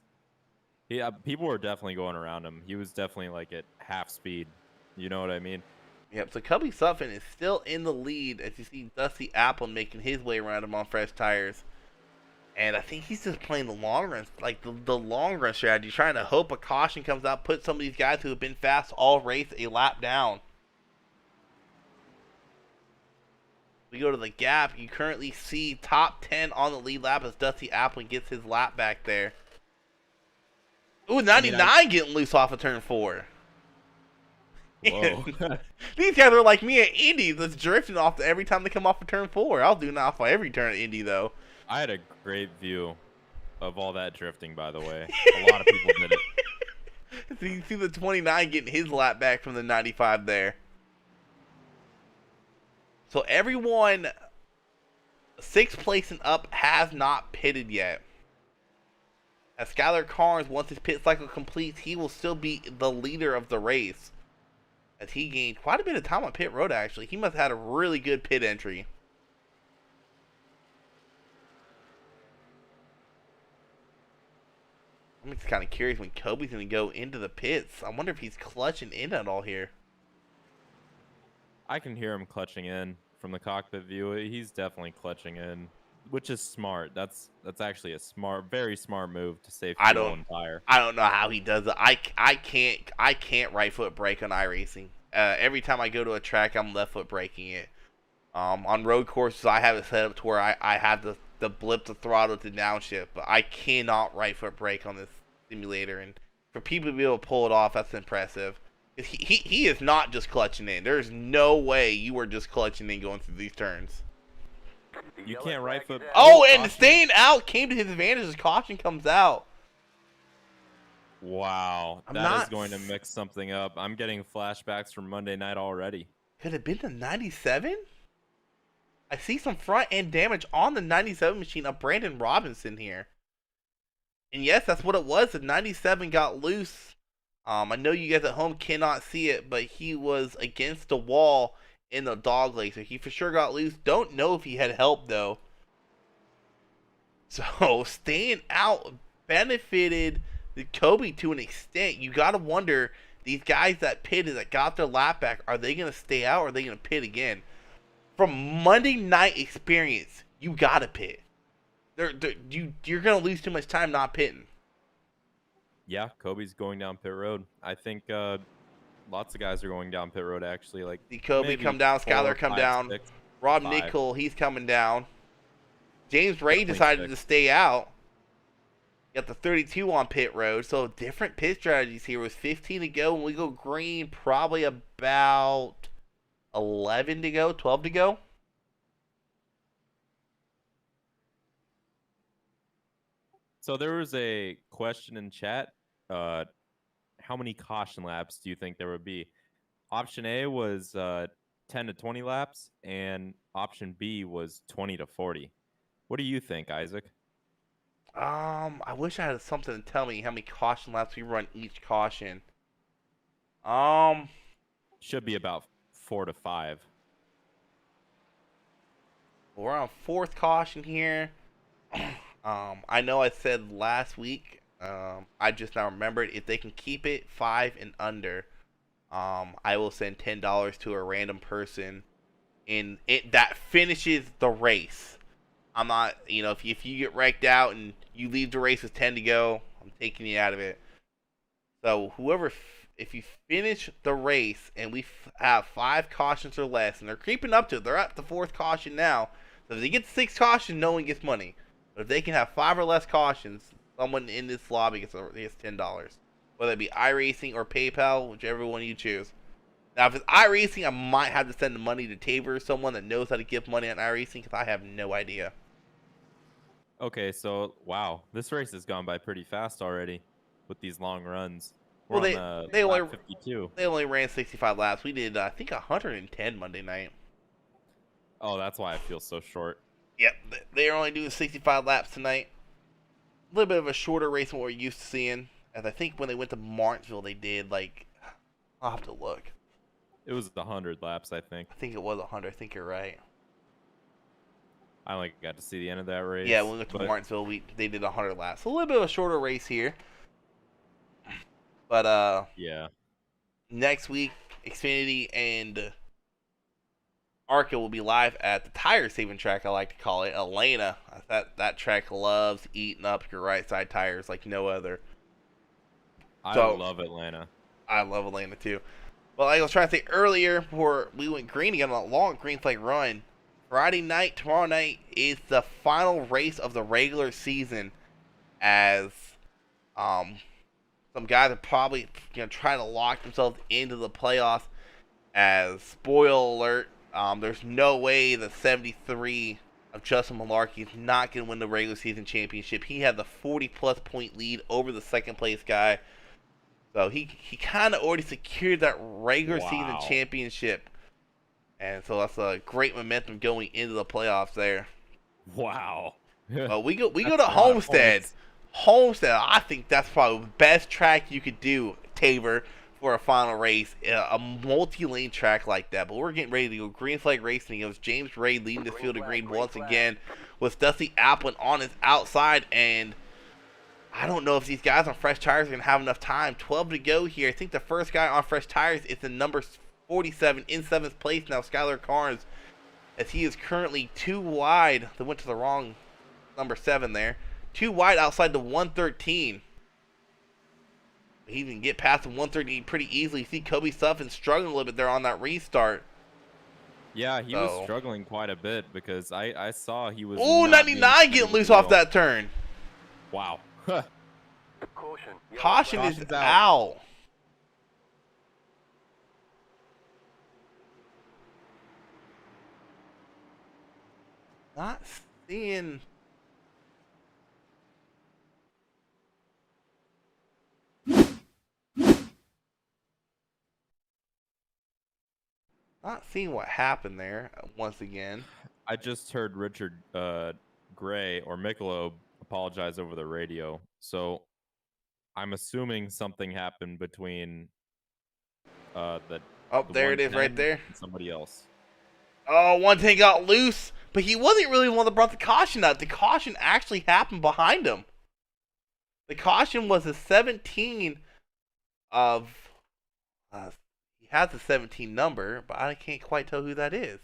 Speaker 7: yeah, people were definitely going around him. He was definitely like at half speed. You know what I mean?
Speaker 1: Yep, so Cubby Suffin is still in the lead as you see Dusty Apple making his way around him on fresh tires. And I think he's just playing the long run, like the long run strategy, trying to hope a caution comes out, put some of these guys who have been fast all race a lap down. We go to the gap. You currently see top 10 on the lead lap as Dusty Applin gets his lap back there. Ooh, 99 getting loose off of turn 4.
Speaker 7: Whoa.
Speaker 1: These guys are like me at Indy that's drifting off every time they come off of turn 4. I'll do that off of every turn at Indy, though.
Speaker 7: I had a great view of all that drifting, by the way. A lot of people did it.
Speaker 1: So you see the 29 getting his lap back from the 95 there. So everyone 6th place and up has not pitted yet. As Skylar Carnes, once his pit cycle completes, he will still be the leader of the race. As he gained quite a bit of time on pit road, actually. He must have had a really good pit entry. I'm just kind of curious when Kobe's going to go into the pits. I wonder if he's clutching in at all here.
Speaker 7: I can hear him clutching in from the cockpit view. He's definitely clutching in, which is smart. That's actually a very smart move to save fuel and tire.
Speaker 1: I don't know how he does it. I can't right foot brake on iRacing. Every time I go to a track, I'm left foot braking it. On road courses, I have it set up to where I have the blip the throttle to downshift, but I cannot right foot brake on this simulator. And for people to be able to pull it off, that's impressive. He is not just clutching in. There's no way you are just clutching in going through these turns.
Speaker 7: You can't right foot.
Speaker 1: Oh, and staying out came to his advantage as caution comes out.
Speaker 7: Wow, that is going to mix something up. I'm getting flashbacks from Monday night already.
Speaker 1: Could it have been the 97? I see some front end damage on the 97 machine of Brandon Robinson here. And yes, that's what it was. The 97 got loose. I know you guys at home cannot see it, but he was against the wall in the Dogleg, so he for sure got loose. Don't know if he had help, though. So, staying out benefited the Kobe to an extent. You got to wonder, these guys that pitted, that got their lap back, are they going to stay out or are they going to pit again? From Monday night experience, you got to pit. You're going to lose too much time not pitting.
Speaker 7: Yeah, Kobe's going down pit road. I think lots of guys are going down pit road, actually. Like
Speaker 1: See Kobe come down, Skylar come down.
Speaker 7: 6,
Speaker 1: Rob
Speaker 7: 5.
Speaker 1: Nickel, he's coming down. James Ray
Speaker 7: Definitely
Speaker 1: decided
Speaker 7: 6.
Speaker 1: to stay out. Got the 32 on pit road. So different pit strategies here. With 15 to go. When we go green, probably about 11 to go, 12 to go.
Speaker 7: So there was a question in chat. How many caution laps do you think there would be? Option A was 10 to 20 laps, and option B was 20 to 40. What do you think, Isaac?
Speaker 1: I wish I had something to tell me how many caution laps we run each caution.
Speaker 7: Should be about 4 to 5.
Speaker 1: We're on 4th caution here. I know I said last week, I just now remembered, if they can keep it 5 and under, I will send $10 to a random person in it that finishes the race. I'm not, if you get wrecked out and you leave the race with 10 to go, I'm taking you out of it. So if you finish the race and we have 5 cautions or less, and they're creeping up to it, they're at the 4th caution now. So if they get 6 cautions, no one gets money. But if they can have 5 or less cautions, someone in this lobby gets $10. Whether it be iRacing or PayPal, whichever one you choose. Now, if it's iRacing, I might have to send the money to Tabor, someone that knows how to give money on iRacing, because I have no idea.
Speaker 7: Okay, so, wow. This race has gone by pretty fast already with these long runs.
Speaker 1: Well,
Speaker 7: We're on
Speaker 1: they
Speaker 7: lap
Speaker 1: only
Speaker 7: 52.
Speaker 1: They only ran 65 laps. We did, I think, 110 Monday night.
Speaker 7: Oh, that's why I feel so short.
Speaker 1: Yep, they're only doing 65 laps tonight. little bit of a shorter race than what we're used to seeing. As I think when they went to Martinsville, they did like, I'll have to look.
Speaker 7: It was 100 laps, I think.
Speaker 1: I think it was 100. I think you're right.
Speaker 7: I only got to see the end of that race.
Speaker 1: Yeah, when we went to Martinsville, they did 100 laps. So a little bit of a shorter race here. But
Speaker 7: yeah,
Speaker 1: next week, Xfinity and Arca will be live at the tire saving track, I like to call it, Atlanta. That track loves eating up your right side tires like no other.
Speaker 7: I love Atlanta.
Speaker 1: I love Atlanta too. But like I was trying to say earlier, before we went green again on a long green flag run, Friday night, tomorrow night, is the final race of the regular season, as some guys are probably trying to lock themselves into the playoffs. As spoiler alert, there's no way the 73 of Justin Malarkey is not going to win the regular season championship. He had the 40-plus point lead over the second place guy. So he kind of already secured that regular season championship. And so that's a great momentum going into the playoffs there.
Speaker 7: Wow.
Speaker 1: We go to Homestead. Homestead, I think that's probably the best track you could do, Tabor, for a final race. A multi-lane track like that. But we're getting ready to go green flag racing. It was James Ray leading the field of green once again with Dusty Applin on his outside. And I don't know if these guys on fresh tires are going to have enough time. 12 to go here. I think the first guy on fresh tires is the number 47 in 7th place now, Skylar Carnes, as he is currently 2 wide. They went to the wrong number 7 there. 2 wide outside the 113. He can get past the 113 pretty easily. You see Kobe Suffin struggling a little bit there on that restart.
Speaker 7: Yeah, he was struggling quite a bit because I saw he was.
Speaker 1: Oh, 99 getting loose off that turn.
Speaker 7: Wow.
Speaker 1: Caution is out. Not seeing. Not seeing what happened there once again.
Speaker 7: I just heard Richard Gray or Michelob apologize over the radio. So I'm assuming something happened between
Speaker 1: there it is right there.
Speaker 7: And somebody else.
Speaker 1: Oh, 110 got loose, but he wasn't really the one that brought the caution out. The caution actually happened behind him. The caution was a 17 of he has a 17 number, but I can't quite tell who that is.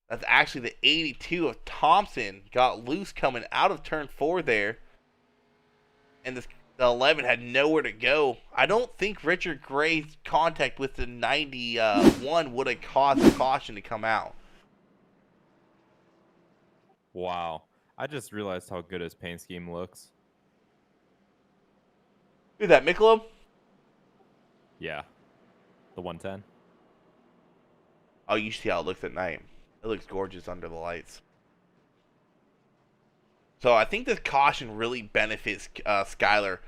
Speaker 1: That's actually the 82 of Thompson. Got loose coming out of turn 4 there. And the 11 had nowhere to go. I don't think Richard Gray's contact with the 91 would have caused the caution to come out.
Speaker 7: Wow. I just realized how good his paint scheme looks.
Speaker 1: Who's that, Michelob?
Speaker 7: Yeah. The 110.
Speaker 1: Oh, you see how it looks at night. It looks gorgeous under the lights. So I think this caution really benefits Skylar.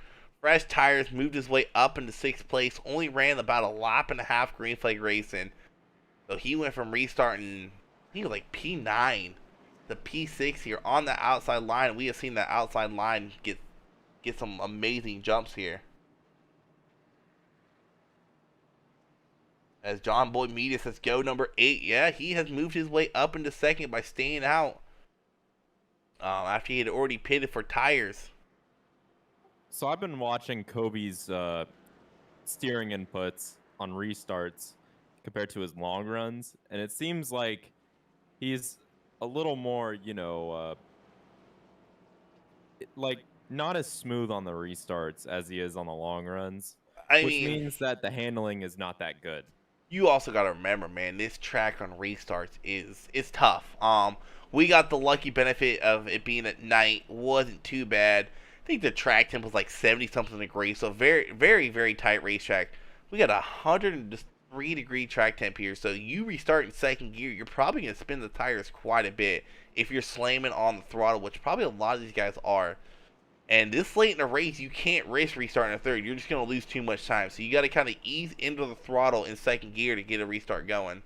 Speaker 1: Fresh tires, moved his way up into 6th place, only ran about a lap and a half green flag racing. So he went from restarting, I think it was like P9 to P6 here on the outside line. We have seen that outside line get some amazing jumps here. As John Boy Media says, go number 8. Yeah, he has moved his way up into 2nd by staying out. After he had already pitted for tires.
Speaker 7: So I've been watching Kobe's steering inputs on restarts compared to his long runs, and it seems like he's a little more, like not as smooth on the restarts as he is on the long runs, which means that the handling is not that good.
Speaker 1: You also got to remember, man, this track on restarts is tough. We got the lucky benefit of it being at night. Wasn't too bad. I think the track temp was like 70-something degrees, so very, very, very tight racetrack. We got 103-degree track temp here, so you restart in 2nd gear, you're probably going to spin the tires quite a bit if you're slamming on the throttle, which probably a lot of these guys are. And this late in the race, you can't risk restarting a 3rd. You're just going to lose too much time. So you got to kind of ease into the throttle in 2nd gear to get a restart going.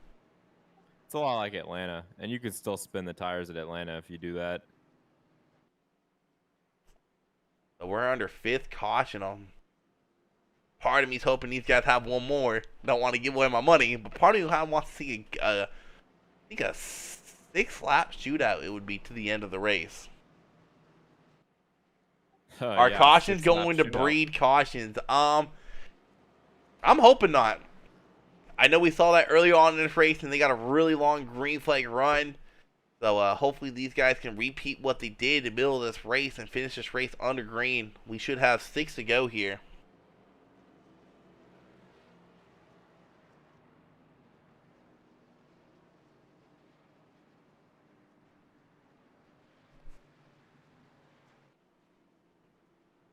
Speaker 7: It's a lot like Atlanta, and you can still spin the tires at Atlanta if you do that.
Speaker 1: So we're under 5th caution on. Part of me's hoping these guys have one more. Don't want to give away my money, but part of me wants to see I think a 6-lap shootout. It would be to the end of the race. Our cautions going to breed cautions. I'm hoping not. I know we saw that earlier on in this race, and they got a really long green flag run. So hopefully these guys can repeat what they did in the middle of this race and finish this race under green. We should have 6 to go here.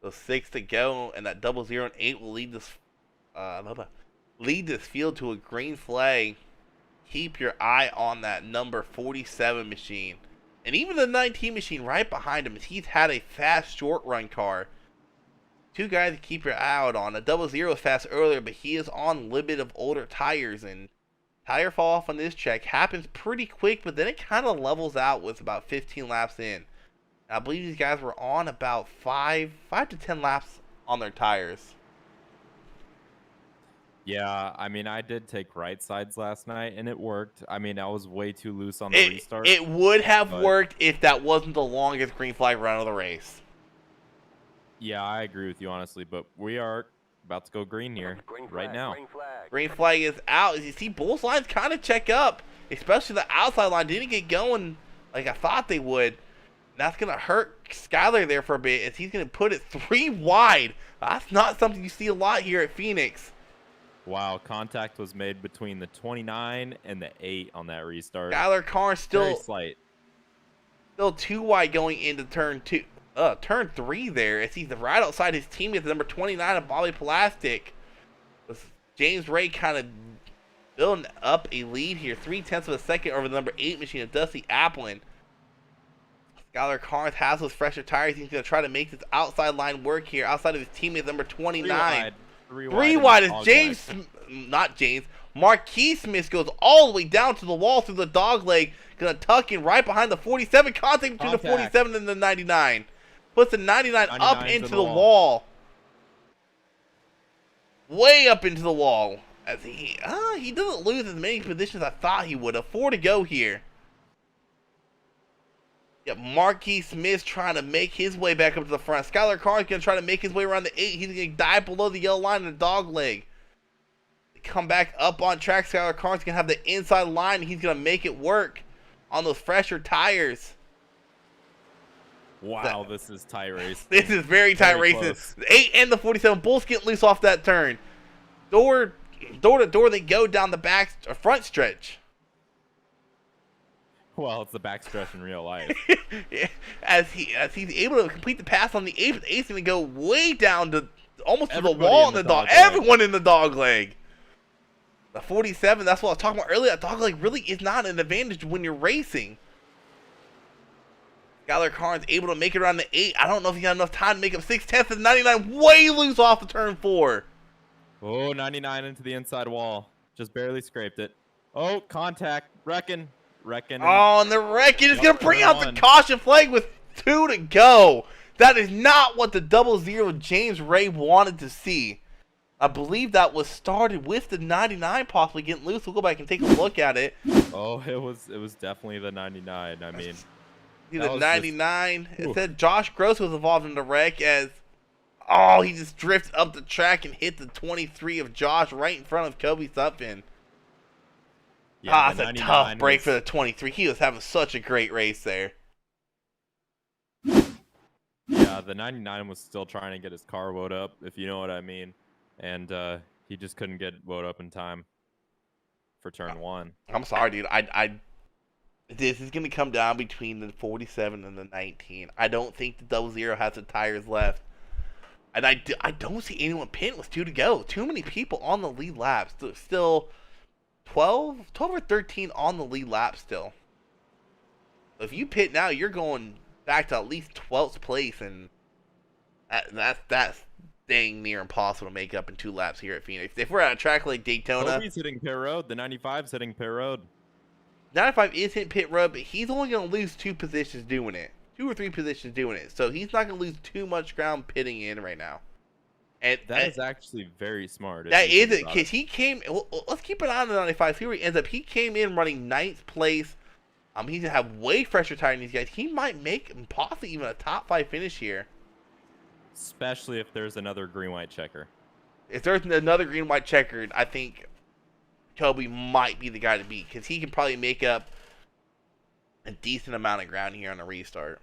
Speaker 1: So 6 to go, and that 0-0 and 8 will lead this field to a green flag. Keep your eye on that number 47 machine. And even the 19 machine right behind him, he's had a fast short run car. 2 guys to keep your eye out on. A 0-0 was fast earlier, but he is on limit of older tires, and tire fall off on this check happens pretty quick, but then it kind of levels out with about 15 laps in. I believe these guys were on about 5 to 10 laps on their tires.
Speaker 7: Yeah, I mean, I did take right sides last night, and it worked. I mean, I was way too loose on the restart.
Speaker 1: It would have worked if that wasn't the longest green flag run of the race.
Speaker 7: Yeah, I agree with you, honestly, but we are about to go green here right now.
Speaker 1: Green flag is out. As you see, Bulls lines kind of check up, especially the outside line didn't get going like I thought they would. And that's going to hurt Skyler there for a bit as he's going to put it 3 wide. That's not something you see a lot here at Phoenix.
Speaker 7: Wow, contact was made between the 29 and the 8 on that restart.
Speaker 1: Skyler Carnes
Speaker 7: Very slight.
Speaker 1: Still 2 wide going into turn 3 there as he's right outside his teammate, the number 29 of Bobby Plastic. With James Ray kind of building up a lead here, 0.3 of a second over the number 8 machine of Dusty Applin. Skyler Carnes has those fresher tires. He's going to try to make this outside line work here, outside of his teammate, number 29. 3 wide as Marquis Smith goes all the way down to the wall through the Dogleg. Going to tuck in right behind the 47. Contact between the 47 and the 99. Puts the 99 up into the wall. Way up into the wall. As he doesn't lose as many positions as I thought he would have. 4 to go here. Yep, Marquis Smith trying to make his way back up to the front. Skyler Carnes going to try to make his way around the 8. He's going to dive below the yellow line in the Dogleg. Come back up on track. Skyler Carnes going to have the inside line. He's going to make it work on those fresher tires.
Speaker 7: Wow, this is tight race.
Speaker 1: This is very tight racing. The 8 and the 47. Bulls getting loose off that turn. Door to door they go down the front stretch.
Speaker 7: Well, it's the backstretch in real life.
Speaker 1: as he's able to complete the pass on the 8, but the 8's going to go way down to almost to the wall in the dog. Everyone in the Dogleg. The 47, that's what I was talking about earlier. That Dogleg really is not an advantage when you're racing. Skyler Carnes able to make it around the 8. I don't know if he got enough time to make up 0.6 of the 99. Way loose off the turn 4.
Speaker 7: Oh, 99 into the inside wall. Just barely scraped it. Oh, contact. Reckon.
Speaker 1: Oh, and the Wrecking is going to bring out the caution flag with 2 to go. That is not what the 0-0 James Ray wanted to see. I believe that was started with the 99 possibly getting loose. We'll go back and take a look at it.
Speaker 7: Oh, it was definitely the 99. I mean,
Speaker 1: see the 99. It said Josh Gross was involved in the wreck as he just drifted up the track and hit the 23 of Josh right in front of Kobe Sutphin. Yeah, that's a tough break for the 23. He was having such a great race there.
Speaker 7: Yeah, the 99 was still trying to get his car woed up, if you know what I mean. And he just couldn't get woed up in time for turn 1.
Speaker 1: I'm sorry, dude. This is going to come down between the 47 and the 19. I don't think the 0-0 has the tires left. And I don't see anyone pinned with 2 to go. Too many people on the lead lap. Still 12 or 13 on the lead lap still. So if you pit now, you're going back to at least 12th place. And that's dang near impossible to make up in 2 laps here at Phoenix. If we're at a track like Daytona.
Speaker 7: Kobe's hitting pit road. The 95's hitting pit road.
Speaker 1: 95 is hit pit road, but he's only going to lose 2 positions doing it. 2 or 3 positions doing it. So he's not going to lose too much ground pitting in right now. And
Speaker 7: That is actually very smart.
Speaker 1: that is it, because he came. Well, let's keep an eye on the 95. See where he ends up. He came in running 9th place. He's gonna have way fresher tire than these guys. He might make possibly even a top 5 finish here.
Speaker 7: Especially if there's another green-white checker.
Speaker 1: If there's another green-white checkered, I think Kobe might be the guy to beat, because he can probably make up a decent amount of ground here on a restart.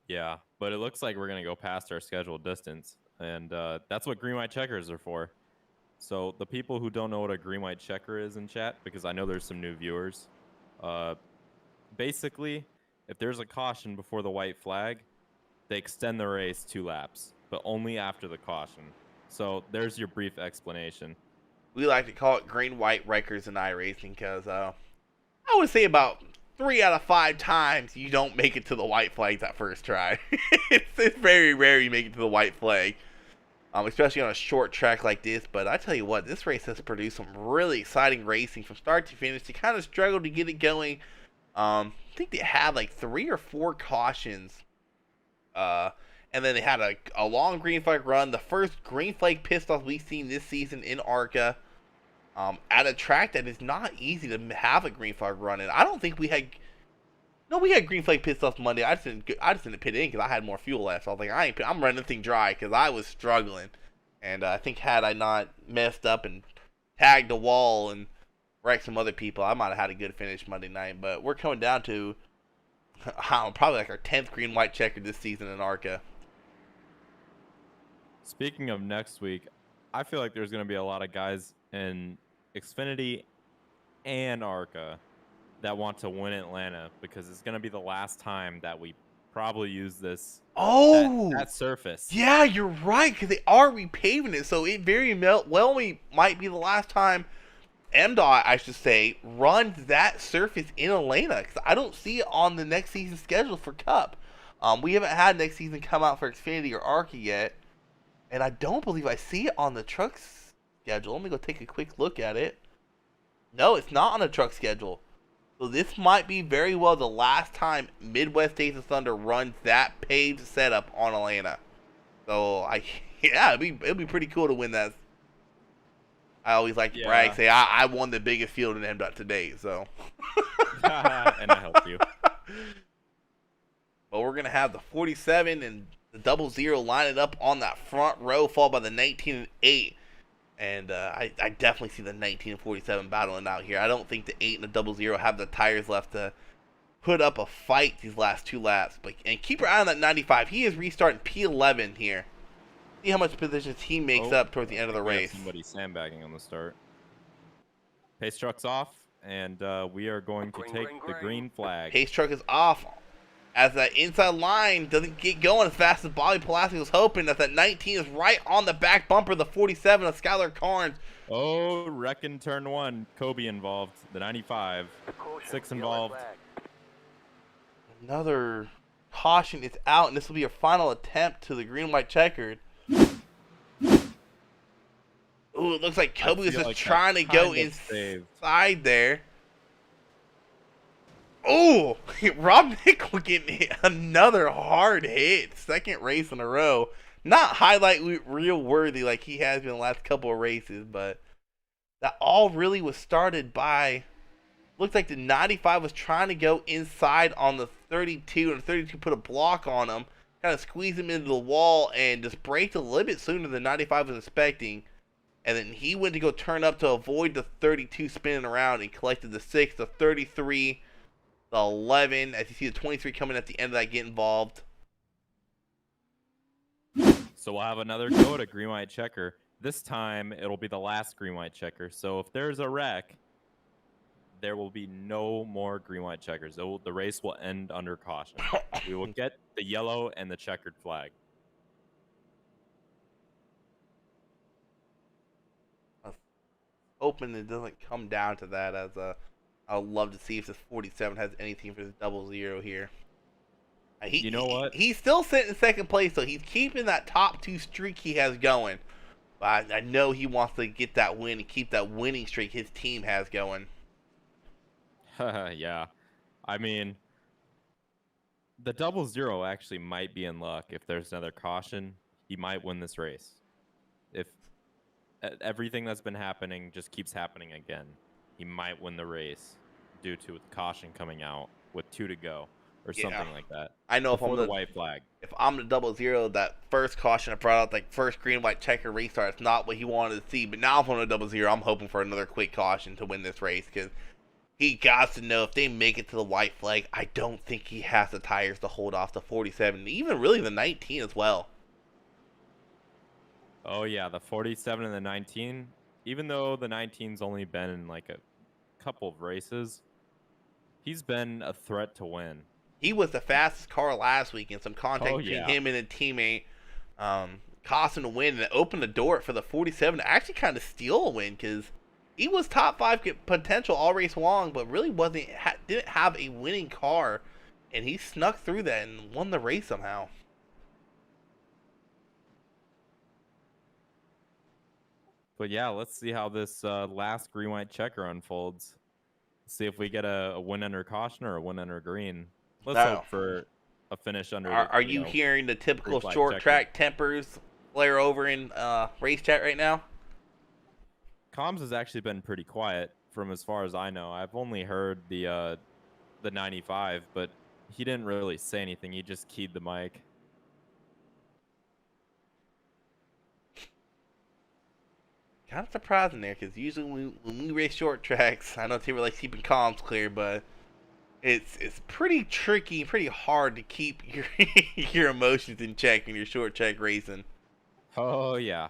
Speaker 7: Yeah, but it looks like we're going to go past our scheduled distance, and that's what green-white checkers are for. So the people who don't know what a green-white checker is in chat, because I know there's some new viewers, basically, if there's a caution before the white flag, they extend the race 2 laps, but only after the caution. So there's your brief explanation.
Speaker 1: We like to call it green-white wreckers in iRacing, because I would say about 3 out of 5 times you don't make it to the white flags that first try. it's very rare you make it to the white flag, especially on a short track like this. But I tell you what, this race has produced some really exciting racing from start to finish. They kind of struggled to get it going. I think they had like 3 or 4 cautions, and then they had a long green flag run. The first green flag pit stop we've seen this season in Arca. At a track that is not easy to have a green flag run in. I don't think we had. No, we had green flag pit stops Monday. I just didn't pit in because I had more fuel left. So I was like, I'm running the thing dry because I was struggling. And I think had I not messed up and tagged a wall and wrecked some other people, I might have had a good finish Monday night. But we're coming down to probably like our 10th green white checker this season in Arca.
Speaker 7: Speaking of next week, I feel like there's going to be a lot of guys in Xfinity and Arca that want to win Atlanta, because it's going to be the last time that we probably use this that surface.
Speaker 1: Yeah, you're right, because they are repaving it, so it very well might be the last time Mdot, I should say, runs that surface in Atlanta, because I don't see it on the next season schedule for Cup. We haven't had next season come out for Xfinity or Arca yet, and I don't believe I see it on the trucks schedule. Let me go take a quick look at it. No, it's not on the truck schedule. So this might be very well the last time Midwest Days of Thunder runs that paved setup on Atlanta. So it'd be pretty cool to win that. I always like to brag, say I won the biggest field in Mdot today. So.
Speaker 7: And I helped you.
Speaker 1: But we're gonna have the 47 and the 00 lining up on that front row, followed by the 19 and 8. And I definitely see the 19 and 47 battling out here. I don't think the 8 and the 00 have the tires left to put up a fight these last 2 laps. And keep your eye on that 95. He is restarting P11 here. See how much positions he makes up towards the end of the race.
Speaker 7: Somebody sandbagging on the start. Pace truck's off, and we are going to take the green flag.
Speaker 1: Pace truck is off. As that inside line doesn't get going as fast as Bobby Pulaski was hoping, as that 19 is right on the back bumper of the 47 of Skylar Carnes.
Speaker 7: Oh, reckon turn 1. Kobe involved. The 95. 6 involved.
Speaker 1: Another caution is out, and this will be your final attempt to the green-white checkered. Ooh, it looks like Kobe was just trying to go inside there. Oh, Rob Nickel getting hit. Another hard hit. Second race in a row. Not highlight reel worthy like he has been the last couple of races, but that all really was started by, looks like the 95 was trying to go inside on the 32, and the 32 put a block on him, kind of squeezed him into the wall, and just braked a little bit sooner than 95 was expecting. And then he went to go turn up to avoid the 32 spinning around and collected the 6, the 33, the 11, as you see the 23 coming at the end of that, get involved.
Speaker 7: So we'll have another go at a green-white checker. This time, it'll be the last green-white checker. So if there's a wreck, there will be no more green-white checkers. The race will end under caution. We will get the yellow and the checkered flag.
Speaker 1: Hoping it doesn't come down to that, as I'd love to see if this 47 has anything for this 00 here.
Speaker 7: You know what?
Speaker 1: He's still sitting in second place, so he's keeping that top 2 streak he has going. But I know he wants to get that win and keep that winning streak his team has going.
Speaker 7: Yeah. I mean, the 0-0 actually might be in luck. If there's another caution, he might win this race. If everything that's been happening just keeps happening again, he might win the race due to the caution coming out with 2 to go or
Speaker 1: Yeah.
Speaker 7: something like that.
Speaker 1: I know
Speaker 7: Before the white flag.
Speaker 1: if I'm the 0-0, that first caution I brought out, like first green white checker restart, it's not what he wanted to see. But now if I'm the 0-0, I'm hoping for another quick caution to win this race because he got to know if they make it to the white flag, I don't think he has the tires to hold off the 47, even really the 19 as well.
Speaker 7: Oh yeah, the 47 and the 19. Even though the 19's only been in like a couple of races, he's been a threat to win.
Speaker 1: He was the fastest car last week in some contact between him and a teammate. Cost him to win, and it opened the door for the 47 to actually kind of steal a win because he was top 5 potential all race long, but really didn't have a winning car, and he snuck through that and won the race somehow.
Speaker 7: But yeah, let's see how this last green white checker unfolds. See if we get a win under caution or a win under green. Let's hope for a finish under.
Speaker 1: Are you hearing the typical short track tempers flare over in race chat right now?
Speaker 7: Comms has actually been pretty quiet from as far as I know. I've only heard the 95, but he didn't really say anything. He just keyed the mic.
Speaker 1: Kind of surprising there, because usually when we race short tracks, I know people like keeping comms clear, but it's pretty tricky, pretty hard to keep your your emotions in check when you're short track racing.
Speaker 7: Oh yeah,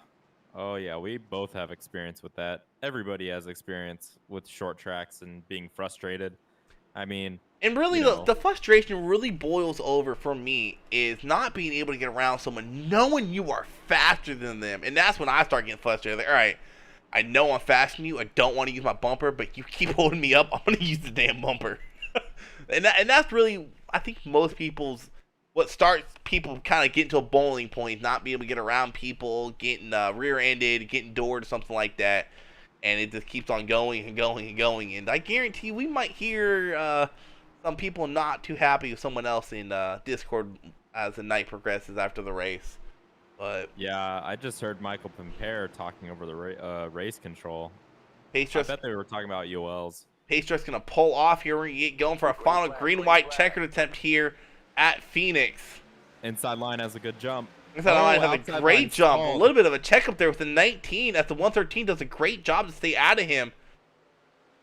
Speaker 7: we both have experience with that. Everybody has experience with short tracks and being frustrated. I mean,
Speaker 1: and really, the frustration really boils over for me is not being able to get around someone, knowing you are faster than them, and that's when I start getting frustrated. Like, all right, I know I'm faster than you. I don't want to use my bumper, but you keep holding me up. I'm gonna use the damn bumper, and that's really, I think, what starts people kind of getting to a bowling point, not being able to get around people, getting rear-ended, getting doored, or something like that. And it just keeps on going and going and going. And I guarantee we might hear some people not too happy with someone else in Discord as the night progresses after the race. But
Speaker 7: yeah, I just heard Michael Pimpere talking over the race control. I
Speaker 1: bet
Speaker 7: they were talking about ULs.
Speaker 1: Pacetrust's going to pull off here. We're going to get going for a final green-white checkered attempt here at Phoenix.
Speaker 7: Inside line has a good jump.
Speaker 1: Inside line has a great jump. A little bit of a checkup there with the 19 as the 113 does a great job to stay out of him.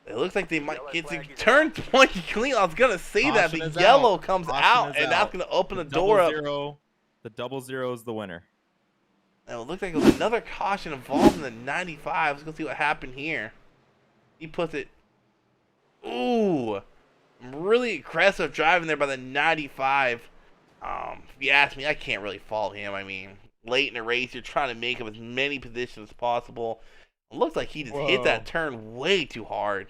Speaker 1: It looks like they might get to turn 20 clean. I was going to say that, but yellow comes out, and that's going to open the door up.
Speaker 7: The 0-0 is the winner.
Speaker 1: And it looks like there's another caution involved in the 95. Let's go see what happened here. He puts it. Ooh. Really aggressive driving there by the 95. If you ask me, I can't really fault him. I mean, late in the race, you're trying to make him as many positions as possible. It looks like he just hit that turn way too hard.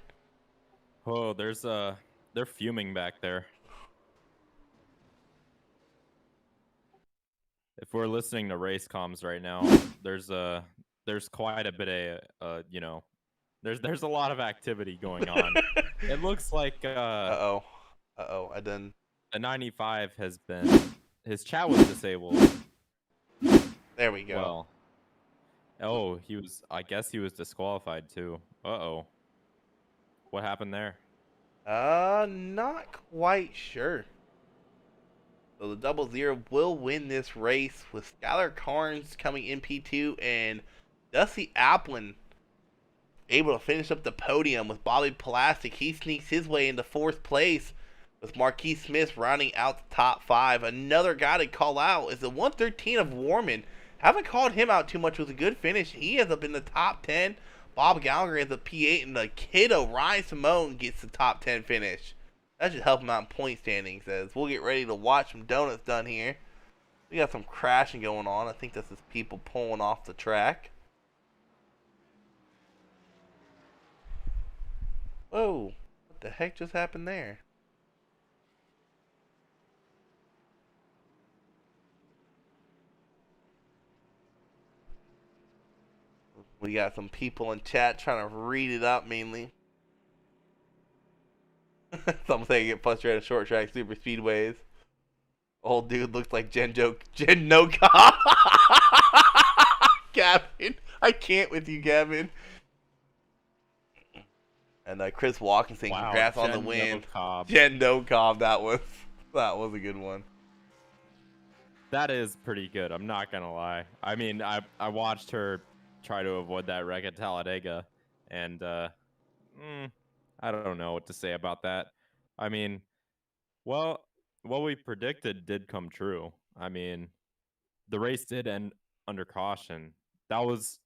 Speaker 7: Oh, they're fuming back there. If we're listening to race comms right now, there's quite a bit of there's a lot of activity going on. It looks like
Speaker 1: I done.
Speaker 7: The 95 has been, his chat was disabled.
Speaker 1: There we go.
Speaker 7: Well, I guess he was disqualified too. Uh-oh. What happened there?
Speaker 1: Not quite sure. So the 0-0 will win this race with Skylar Carnes coming in P2 and Dusty Applin able to finish up the podium with Bobby Plastic. He sneaks his way into 4th place with Marquis Smith rounding out the top 5. Another guy to call out is the 113 of Warman. Haven't called him out too much with a good finish. He ends up in the top 10. Bob Gallagher is the P8, and the kiddo Ryan Simone gets the top 10 finish. That should help him out in point standings as we'll get ready to watch some donuts done here. We got some crashing going on. I think this is people pulling off the track. Whoa, what the heck just happened there? We got some people in chat trying to read it up mainly. Some say get frustrated at short track super speedways. Old dude looks like Jen No Cobb. Gavin, I can't with you, Gavin. And Chris Walken saying
Speaker 7: Wow,
Speaker 1: congrats on the
Speaker 7: Jen
Speaker 1: win.
Speaker 7: No Cobb.
Speaker 1: Jen No Cobb, that was a good one.
Speaker 7: That is pretty good. I'm not gonna lie. I mean, I watched her try to avoid that wreck at Talladega, and I don't know what to say about that. I mean, well, what we predicted did come true. I mean, the race did end under caution. That was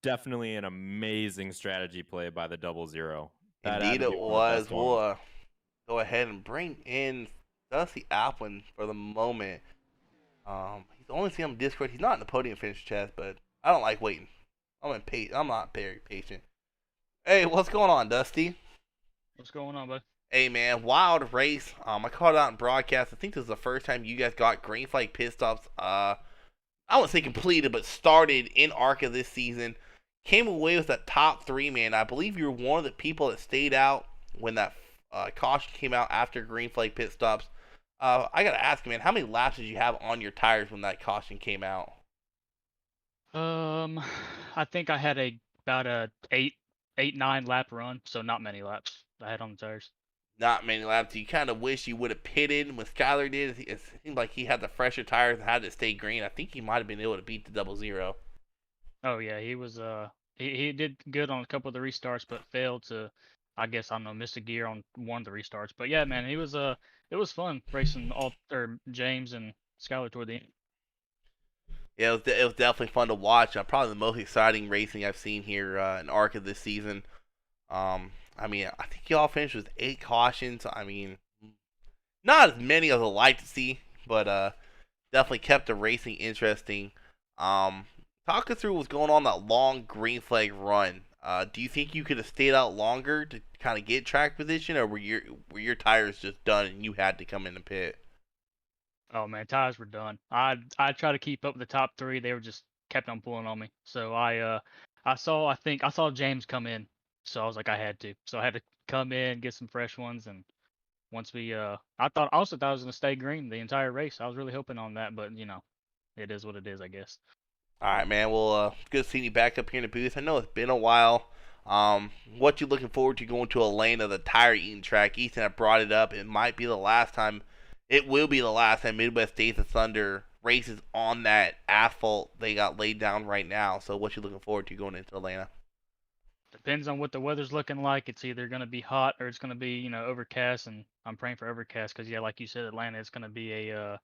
Speaker 7: definitely an amazing strategy play by the 00. That had
Speaker 1: Indeed
Speaker 7: to be
Speaker 1: it
Speaker 7: one of the
Speaker 1: was.
Speaker 7: best ones.
Speaker 1: We'll go ahead and bring in Dusty Applin for the moment. He's only seen him Discord. He's not in the podium finish chest, but I don't like waiting. I'm not very patient. Hey, what's going on, Dusty?
Speaker 8: What's going on, bud?
Speaker 1: Hey man, wild race. I caught it out in broadcast. I think this is the first time you guys got green flag pit stops. I wouldn't say completed, but started in Arca this season. Came away with that top three, man. I believe you were one of the people that stayed out when that caution came out after green flag pit stops. I gotta ask, man, how many laps did you have on your tires when that caution came out?
Speaker 8: I think I had about a 8, 9 lap run, so not many laps I had on the tires.
Speaker 1: Not many laps. You kind of wish you would have pitted when Skyler did. It seemed like he had the fresher tires and had to stay green. I think he might have been able to beat the 00.
Speaker 8: Oh yeah, he was he did good on a couple of the restarts, but failed to, I guess, I don't know, missed a gear on one of the restarts. But yeah, man, he was it was fun racing all or James and Skylar toward the end.
Speaker 1: Yeah, it was definitely fun to watch. Probably the most exciting racing I've seen here in Arca this season. I mean, I think y'all finished with 8 cautions. I mean, not as many as I'd like to see, but definitely kept the racing interesting. Talk us through what's going on that long green flag run. Do you think you could have stayed out longer to kind of get track position, or were your tires just done and you had to come in the pit?
Speaker 8: Oh man, tires were done. I tried to keep up with the top three. They were just kept on pulling on me. So I think I saw James come in. So I was like I had to. So I had to come in, get some fresh ones, and once we I also thought I was gonna stay green the entire race. I was really hoping on that, but it is what it is, I guess.
Speaker 1: All right, man. Well, good seeing you back up here in the booth. I know it's been a while. What you looking forward to going to Atlanta, the tire eating track? Ethan had brought it up. It might be the last time. It will be the last time Midwest Days of Thunder races on that asphalt they got laid down right now. So, what you looking forward to going into Atlanta?
Speaker 8: Depends on what the weather's looking like. It's either gonna be hot or it's gonna be overcast, and I'm praying for overcast because yeah, like you said, Atlanta is gonna be a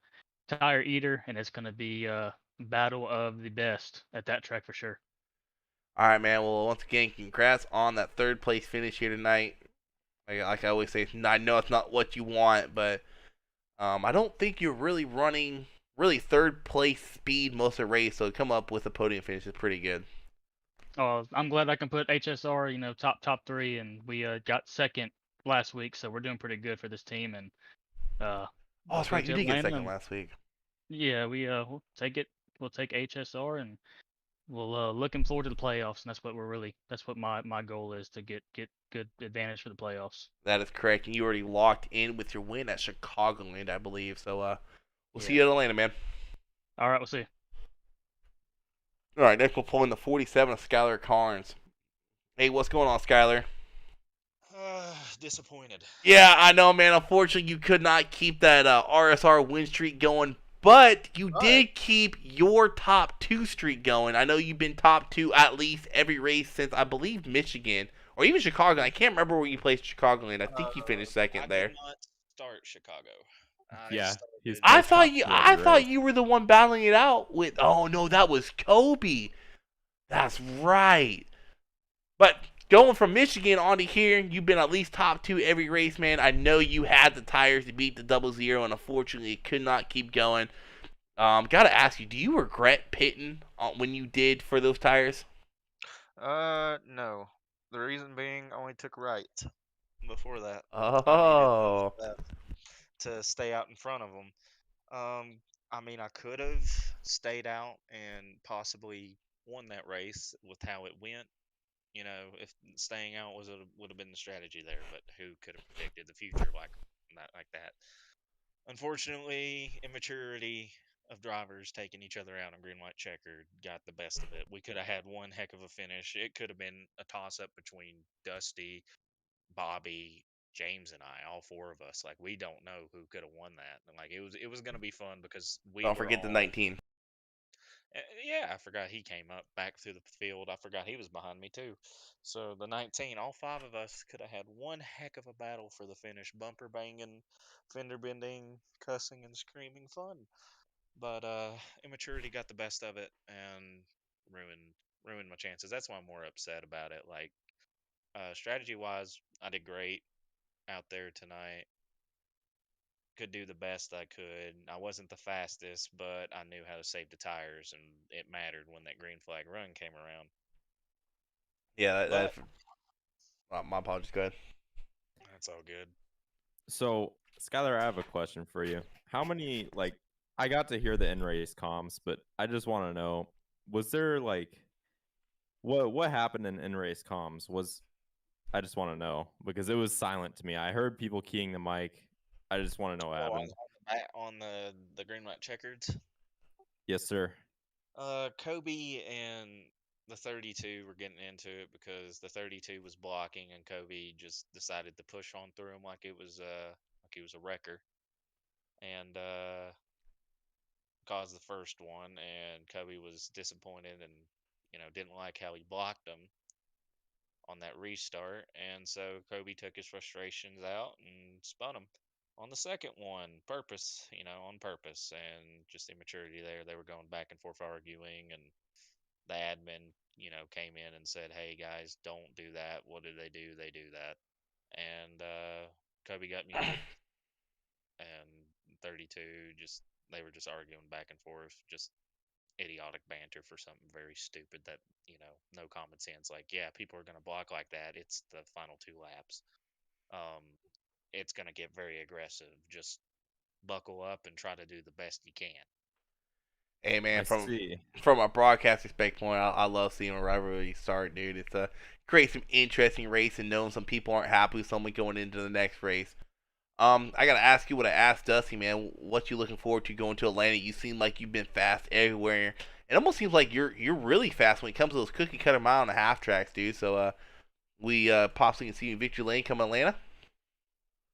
Speaker 8: tire eater, and it's gonna be a battle of the best at that track for sure.
Speaker 1: All right, man. Well, once again, congrats on that third place finish here tonight. Like I always say, I know it's not what you want, but I don't think you're really running really third place speed most of the race. So to come up with a podium finish is pretty good.
Speaker 8: Oh, I'm glad I can put HSR, top three, and we got second last week, so we're doing pretty good for this team. And
Speaker 1: Oh, that's
Speaker 8: go
Speaker 1: right.
Speaker 8: to
Speaker 1: You did get
Speaker 8: Atlanta,
Speaker 1: second
Speaker 8: and
Speaker 1: last week.
Speaker 8: yeah, we'll take it. We'll take HSR, and we'll looking forward to the playoffs. And that's what my goal is, to get good advantage for the playoffs.
Speaker 1: That is correct. And you already locked in with your win at Chicagoland, I believe. So we'll see
Speaker 8: Yeah.
Speaker 1: you at Atlanta, man.
Speaker 8: All right, we'll see.
Speaker 1: All right, next we'll pull in the 47 of Skylar Carnes. Hey, what's going on, Skylar?
Speaker 9: Disappointed.
Speaker 1: Yeah, I know, man. Unfortunately, you could not keep that RSR win streak going, but you did keep your top 2 streak going. I know you've been top 2 at least every race since, I believe, Michigan or even Chicago. I can't remember where you placed Chicago, and I think you finished second
Speaker 9: I
Speaker 1: there.
Speaker 9: did not start Chicago.
Speaker 7: Yeah, he's
Speaker 1: I
Speaker 7: placed top
Speaker 1: thought you.
Speaker 7: 2
Speaker 1: I
Speaker 7: every
Speaker 1: thought
Speaker 7: race.
Speaker 1: you were the one battling it out with. Oh no, that was Kobe. That's right. But going from Michigan on to here, you've been at least top 2 every race, man. I know you had the tires to beat the 00, and unfortunately, it could not keep going. Gotta ask you, do you regret pitting when you did for those tires?
Speaker 9: No. The reason being, I only took right before that.
Speaker 1: Oh.
Speaker 9: I needed to stay out in front of them. I mean, I could have stayed out and possibly won that race with how it went, if staying out would have been the strategy there, but who could have predicted the future like that? Unfortunately, immaturity of drivers taking each other out on green white checkered got the best of it. We could have had one heck of a finish. It could have been a toss up between Dusty, Bobby, James, and I, all four of us. Like we don't know who could have won that. And like it was gonna be fun because we
Speaker 1: Don't
Speaker 9: were
Speaker 1: forget the
Speaker 9: all
Speaker 1: 19.
Speaker 9: yeah, I forgot he came up back through the field. I forgot he was behind me too. So the 19, all five of us could have had one heck of a battle for the finish. Bumper banging, fender bending, cussing and screaming fun. But immaturity got the best of it and ruined my chances. That's why I'm more upset about it. Like strategy wise, I did great out there tonight. Could do the best I could. I wasn't the fastest, but I knew how to save the tires, and it mattered when that green flag run came around.
Speaker 1: Yeah,
Speaker 9: But
Speaker 1: my apologies. Go ahead.
Speaker 9: that's all good.
Speaker 7: So, Skylar, I have a question for you. How many I got to hear the in race comms, but I just want to know, was there what happened in race comms? I just want to know because it was silent to me. I heard people keying the mic. I just want to know what
Speaker 9: Oh,
Speaker 7: happened.
Speaker 9: on the green light checkers.
Speaker 7: Yes, sir.
Speaker 9: Kobe and the 32 were getting into it because the 32 was blocking, and Kobe just decided to push on through him like he was a wrecker, and caused the first one. And Kobe was disappointed and didn't like how he blocked him on that restart, and so Kobe took his frustrations out and spun him on the second one, on purpose, and just immaturity there. They were going back and forth arguing, and the admin, came in and said, "Hey guys, don't do that. What do they do? They do that." And Kobe got muted, and 32 just they were just arguing back and forth, just idiotic banter for something very stupid that no common sense. Like, yeah, people are going to block like that. It's the final two laps. um it's going to get very aggressive. Just buckle up and try to do the best you can.
Speaker 1: Hey man,
Speaker 7: I
Speaker 1: from
Speaker 7: see.
Speaker 1: from a broadcasting standpoint, I love seeing a rivalry start, dude. It's create some interesting race and knowing some people aren't happy with someone going into the next race. I gotta ask you what I asked Dusty, man. What you looking forward to going to Atlanta? You seem like you've been fast everywhere. It almost seems like you're really fast when it comes to those cookie cutter mile and a half tracks, dude. So we possibly can see you in Victory Lane come Atlanta.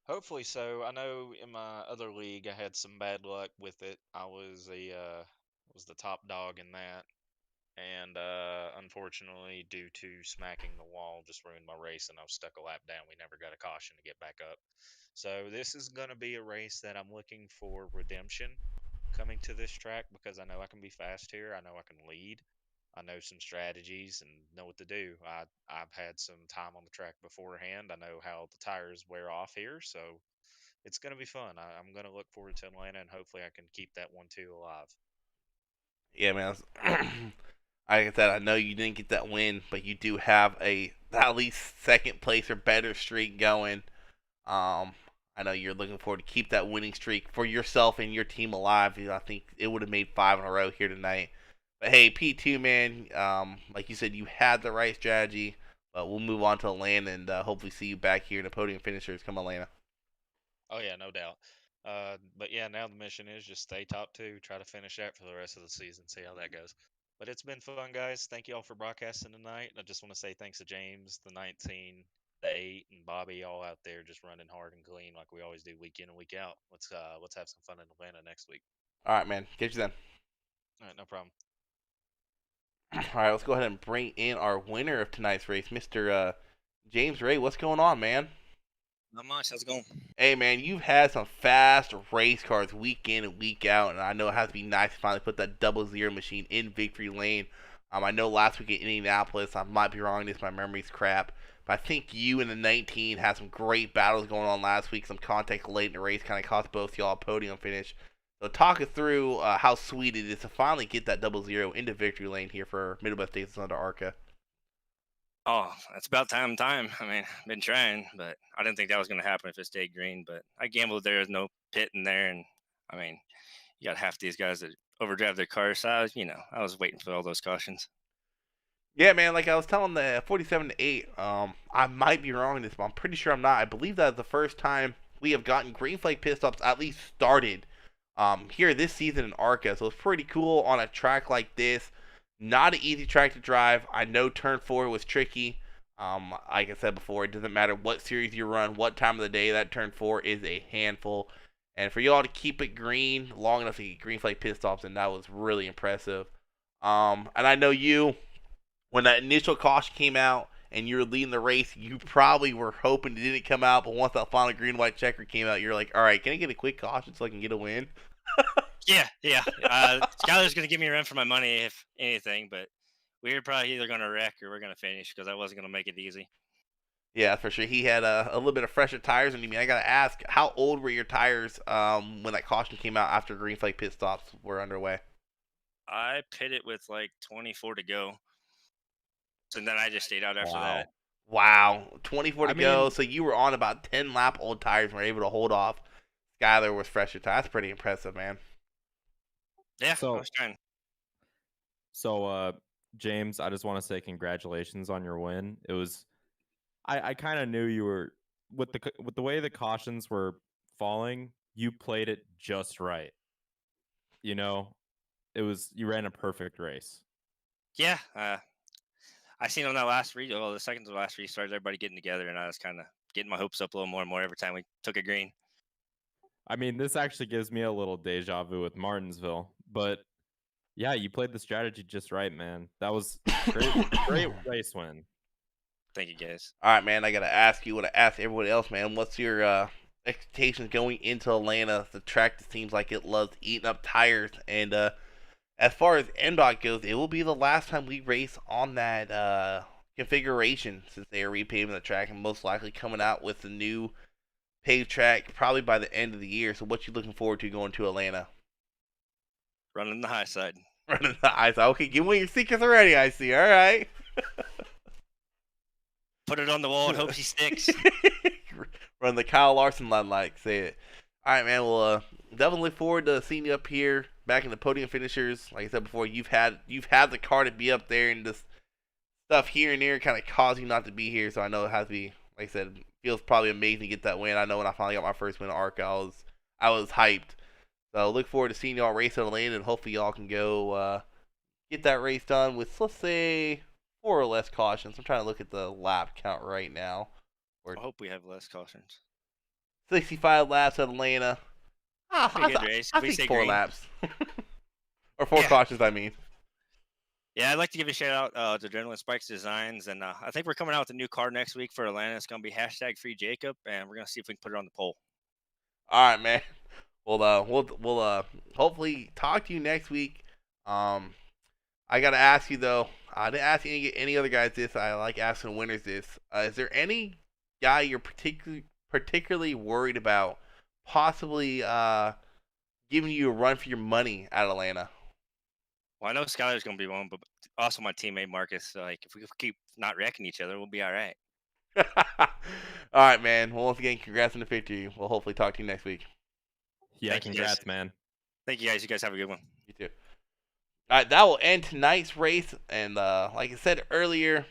Speaker 9: Hopefully so. I know in my other league I had some bad luck with it. I was the top dog in that, and unfortunately, due to smacking the wall, just ruined my race, and I was stuck a lap down. We never got a caution to get back up. So this is going to be a race that I'm looking for redemption coming to this track, because I know I can be fast here. I know I can lead. I know some strategies and know what to do. I've had some time on the track beforehand. I know how the tires wear off here, so it's going to be fun. I'm going to look forward to Atlanta, and hopefully I can keep that 1-2 alive.
Speaker 1: Yeah, man. Like I said, I know you didn't get that win, but you do have a at least second place or better streak going. I know you're looking forward to keep that winning streak for yourself and your team alive. I think it would have made 5 in a row here tonight. But hey, P2 man, like you said, you had the right strategy. But we'll move on to Atlanta and hopefully see you back here in the podium finishers come Atlanta.
Speaker 9: Oh yeah, no doubt. But yeah, now the mission is just stay top two, try to finish that for the rest of the season, see how that goes. But it's been fun, guys. Thank you all for broadcasting tonight. I just want to say thanks to James, the 19, the 8, and Bobby, all out there just running hard and clean like we always do week in and week out. Let's have some fun in Atlanta next week.
Speaker 1: All right, man. Catch you then.
Speaker 9: All right, no problem.
Speaker 1: All right, let's go ahead and bring in our winner of tonight's race, Mr. James Ray. What's going on, man?
Speaker 10: Not much. How's it going?
Speaker 1: Hey, man, you've had some fast race cars week in and week out, and I know it has to be nice to finally put that 00 machine in victory lane. I know last week in Indianapolis, I might be wrong, this my memory's crap, but I think you and the 19 had some great battles going on last week. Some contact late in the race kind of cost both y'all a podium finish. So talk us through how sweet it is to finally get that 00 into victory lane here for Midwest States under Arca.
Speaker 10: Oh, it's about time. I mean, I've been trying, but I didn't think that was going to happen if it stayed green. But I gambled there was no pit in there, and I mean, you got half these guys that overdrive their cars. So I was waiting for all those cautions.
Speaker 1: Yeah, man. Like I was telling the 47-8. I might be wrong in this, but I'm pretty sure I'm not. I believe that is the first time we have gotten green flag pit stops at least started. Here this season in Arca, so it's pretty cool on a track like this. Not an easy track to drive. I know turn 4 was tricky. Like I said before, it doesn't matter what series you run, what time of the day. That turn 4 is a handful. And for y'all to keep it green long enough to get green flag pit stops, and that was really impressive. And I know you, when that initial caution came out and you were leading the race, you probably were hoping it didn't come out. But once that final green white checker came out, you're like, all right, can I get a quick caution so I can get a win?
Speaker 10: Yeah. Skylar's gonna give me a run for my money if anything, but we were probably either gonna wreck or we're gonna finish because I wasn't gonna make it easy.
Speaker 1: Yeah, for sure. He had a little bit of fresher tires. And I gotta ask, how old were your tires when that caution came out after green flag pit stops were underway?
Speaker 10: I pitted with like 24 to go, and then I just stayed out after that.
Speaker 1: Wow. 24 to
Speaker 7: I
Speaker 1: go.
Speaker 7: mean,
Speaker 1: So you were on about 10 lap old tires and were able to hold off Skyler with fresher tires. That's pretty impressive, man.
Speaker 10: Yeah, I
Speaker 7: so
Speaker 10: was trying.
Speaker 7: James, I just want to say congratulations on your win. It was I kind of knew you were with the way the cautions were falling, you played it just right. You know, you ran a perfect race.
Speaker 10: Yeah, I seen on that the second to last restart, everybody getting together, and I was kind of getting my hopes up a little more and more every time we took a green.
Speaker 7: I mean, this actually gives me a little deja vu with Martinsville, but yeah, you played the strategy just right, man. That was great race win.
Speaker 10: Thank you, guys.
Speaker 1: All right, man. I gotta ask you what I asked everyone else, man. What's your expectations going into Atlanta? The track that seems like it loves eating up tires. And as far as Mdot goes, it will be the last time we race on that configuration since they are repaving the track and most likely coming out with the new paved track probably by the end of the year. So, what you looking forward to going to Atlanta?
Speaker 10: Running the high side.
Speaker 1: Running the ice. Okay, give me your secrets already. I see. All right.
Speaker 10: Put it on the wall and hope she sticks.
Speaker 1: Run the Kyle Larson line, like say it. All right, man. Well, definitely look forward to seeing you up here, back in the podium finishers. Like I said before, you've had the car to be up there, and this stuff here and there kind of caused you not to be here. So I know it has to be, like I said, feels probably amazing to get that win. I know when I finally got my first win at Arca, I was hyped. So look forward to seeing y'all race in Atlanta, and hopefully y'all can go get that race done with, let's say, 4 or less cautions. I'm trying to look at the lap count right now.
Speaker 10: I hope we have less cautions.
Speaker 1: 65 laps at Atlanta.
Speaker 10: Pretty good race.
Speaker 1: I
Speaker 10: We
Speaker 1: think
Speaker 10: stay
Speaker 1: 4
Speaker 10: green.
Speaker 1: laps. Or 4
Speaker 10: Yeah.
Speaker 1: cautions, I mean.
Speaker 10: Yeah, I'd like to give a shout out to Adrenaline Spikes Designs, and I think we're coming out with a new car next week for Atlanta. It's gonna be #FreeJacob, and we're gonna see if we can put it on the poll.
Speaker 1: All right, man. We'll hopefully talk to you next week. I gotta ask you though. I didn't ask any other guys this. I like asking winners this. Is there any guy you're particularly worried about possibly giving you a run for your money at Atlanta?
Speaker 10: Well, I know Skylar's gonna be one, but also my teammate Marcus. So, like, if we keep not wrecking each other, we'll be all right.
Speaker 1: All right, man. Well, once again, congrats on the victory. We'll hopefully talk to you next week.
Speaker 7: Yeah,
Speaker 10: Thank you, guys.
Speaker 7: congrats, man.
Speaker 10: Thank you guys. You guys have a good one.
Speaker 1: You too. All right, that will end tonight's race. And like I said earlier,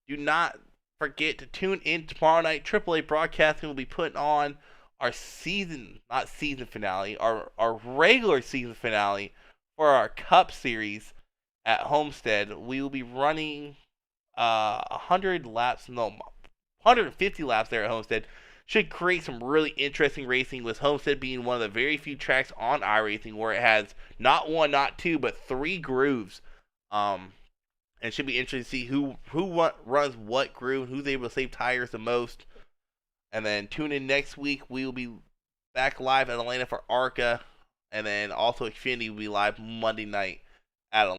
Speaker 1: do not forget to tune in tomorrow night. AAA Broadcasting will be putting on our not season finale, our regular season finale for our Cup Series at Homestead. We will be running 150 laps there at Homestead. Should create some really interesting racing, with Homestead being one of the very few tracks on iRacing where it has not one, not two, but 3 grooves. And it should be interesting to see who runs what groove, who's able to save tires the most. And then tune in next week. We will be back live at Atlanta for Arca, and then also Xfinity will be live Monday night at Atlanta.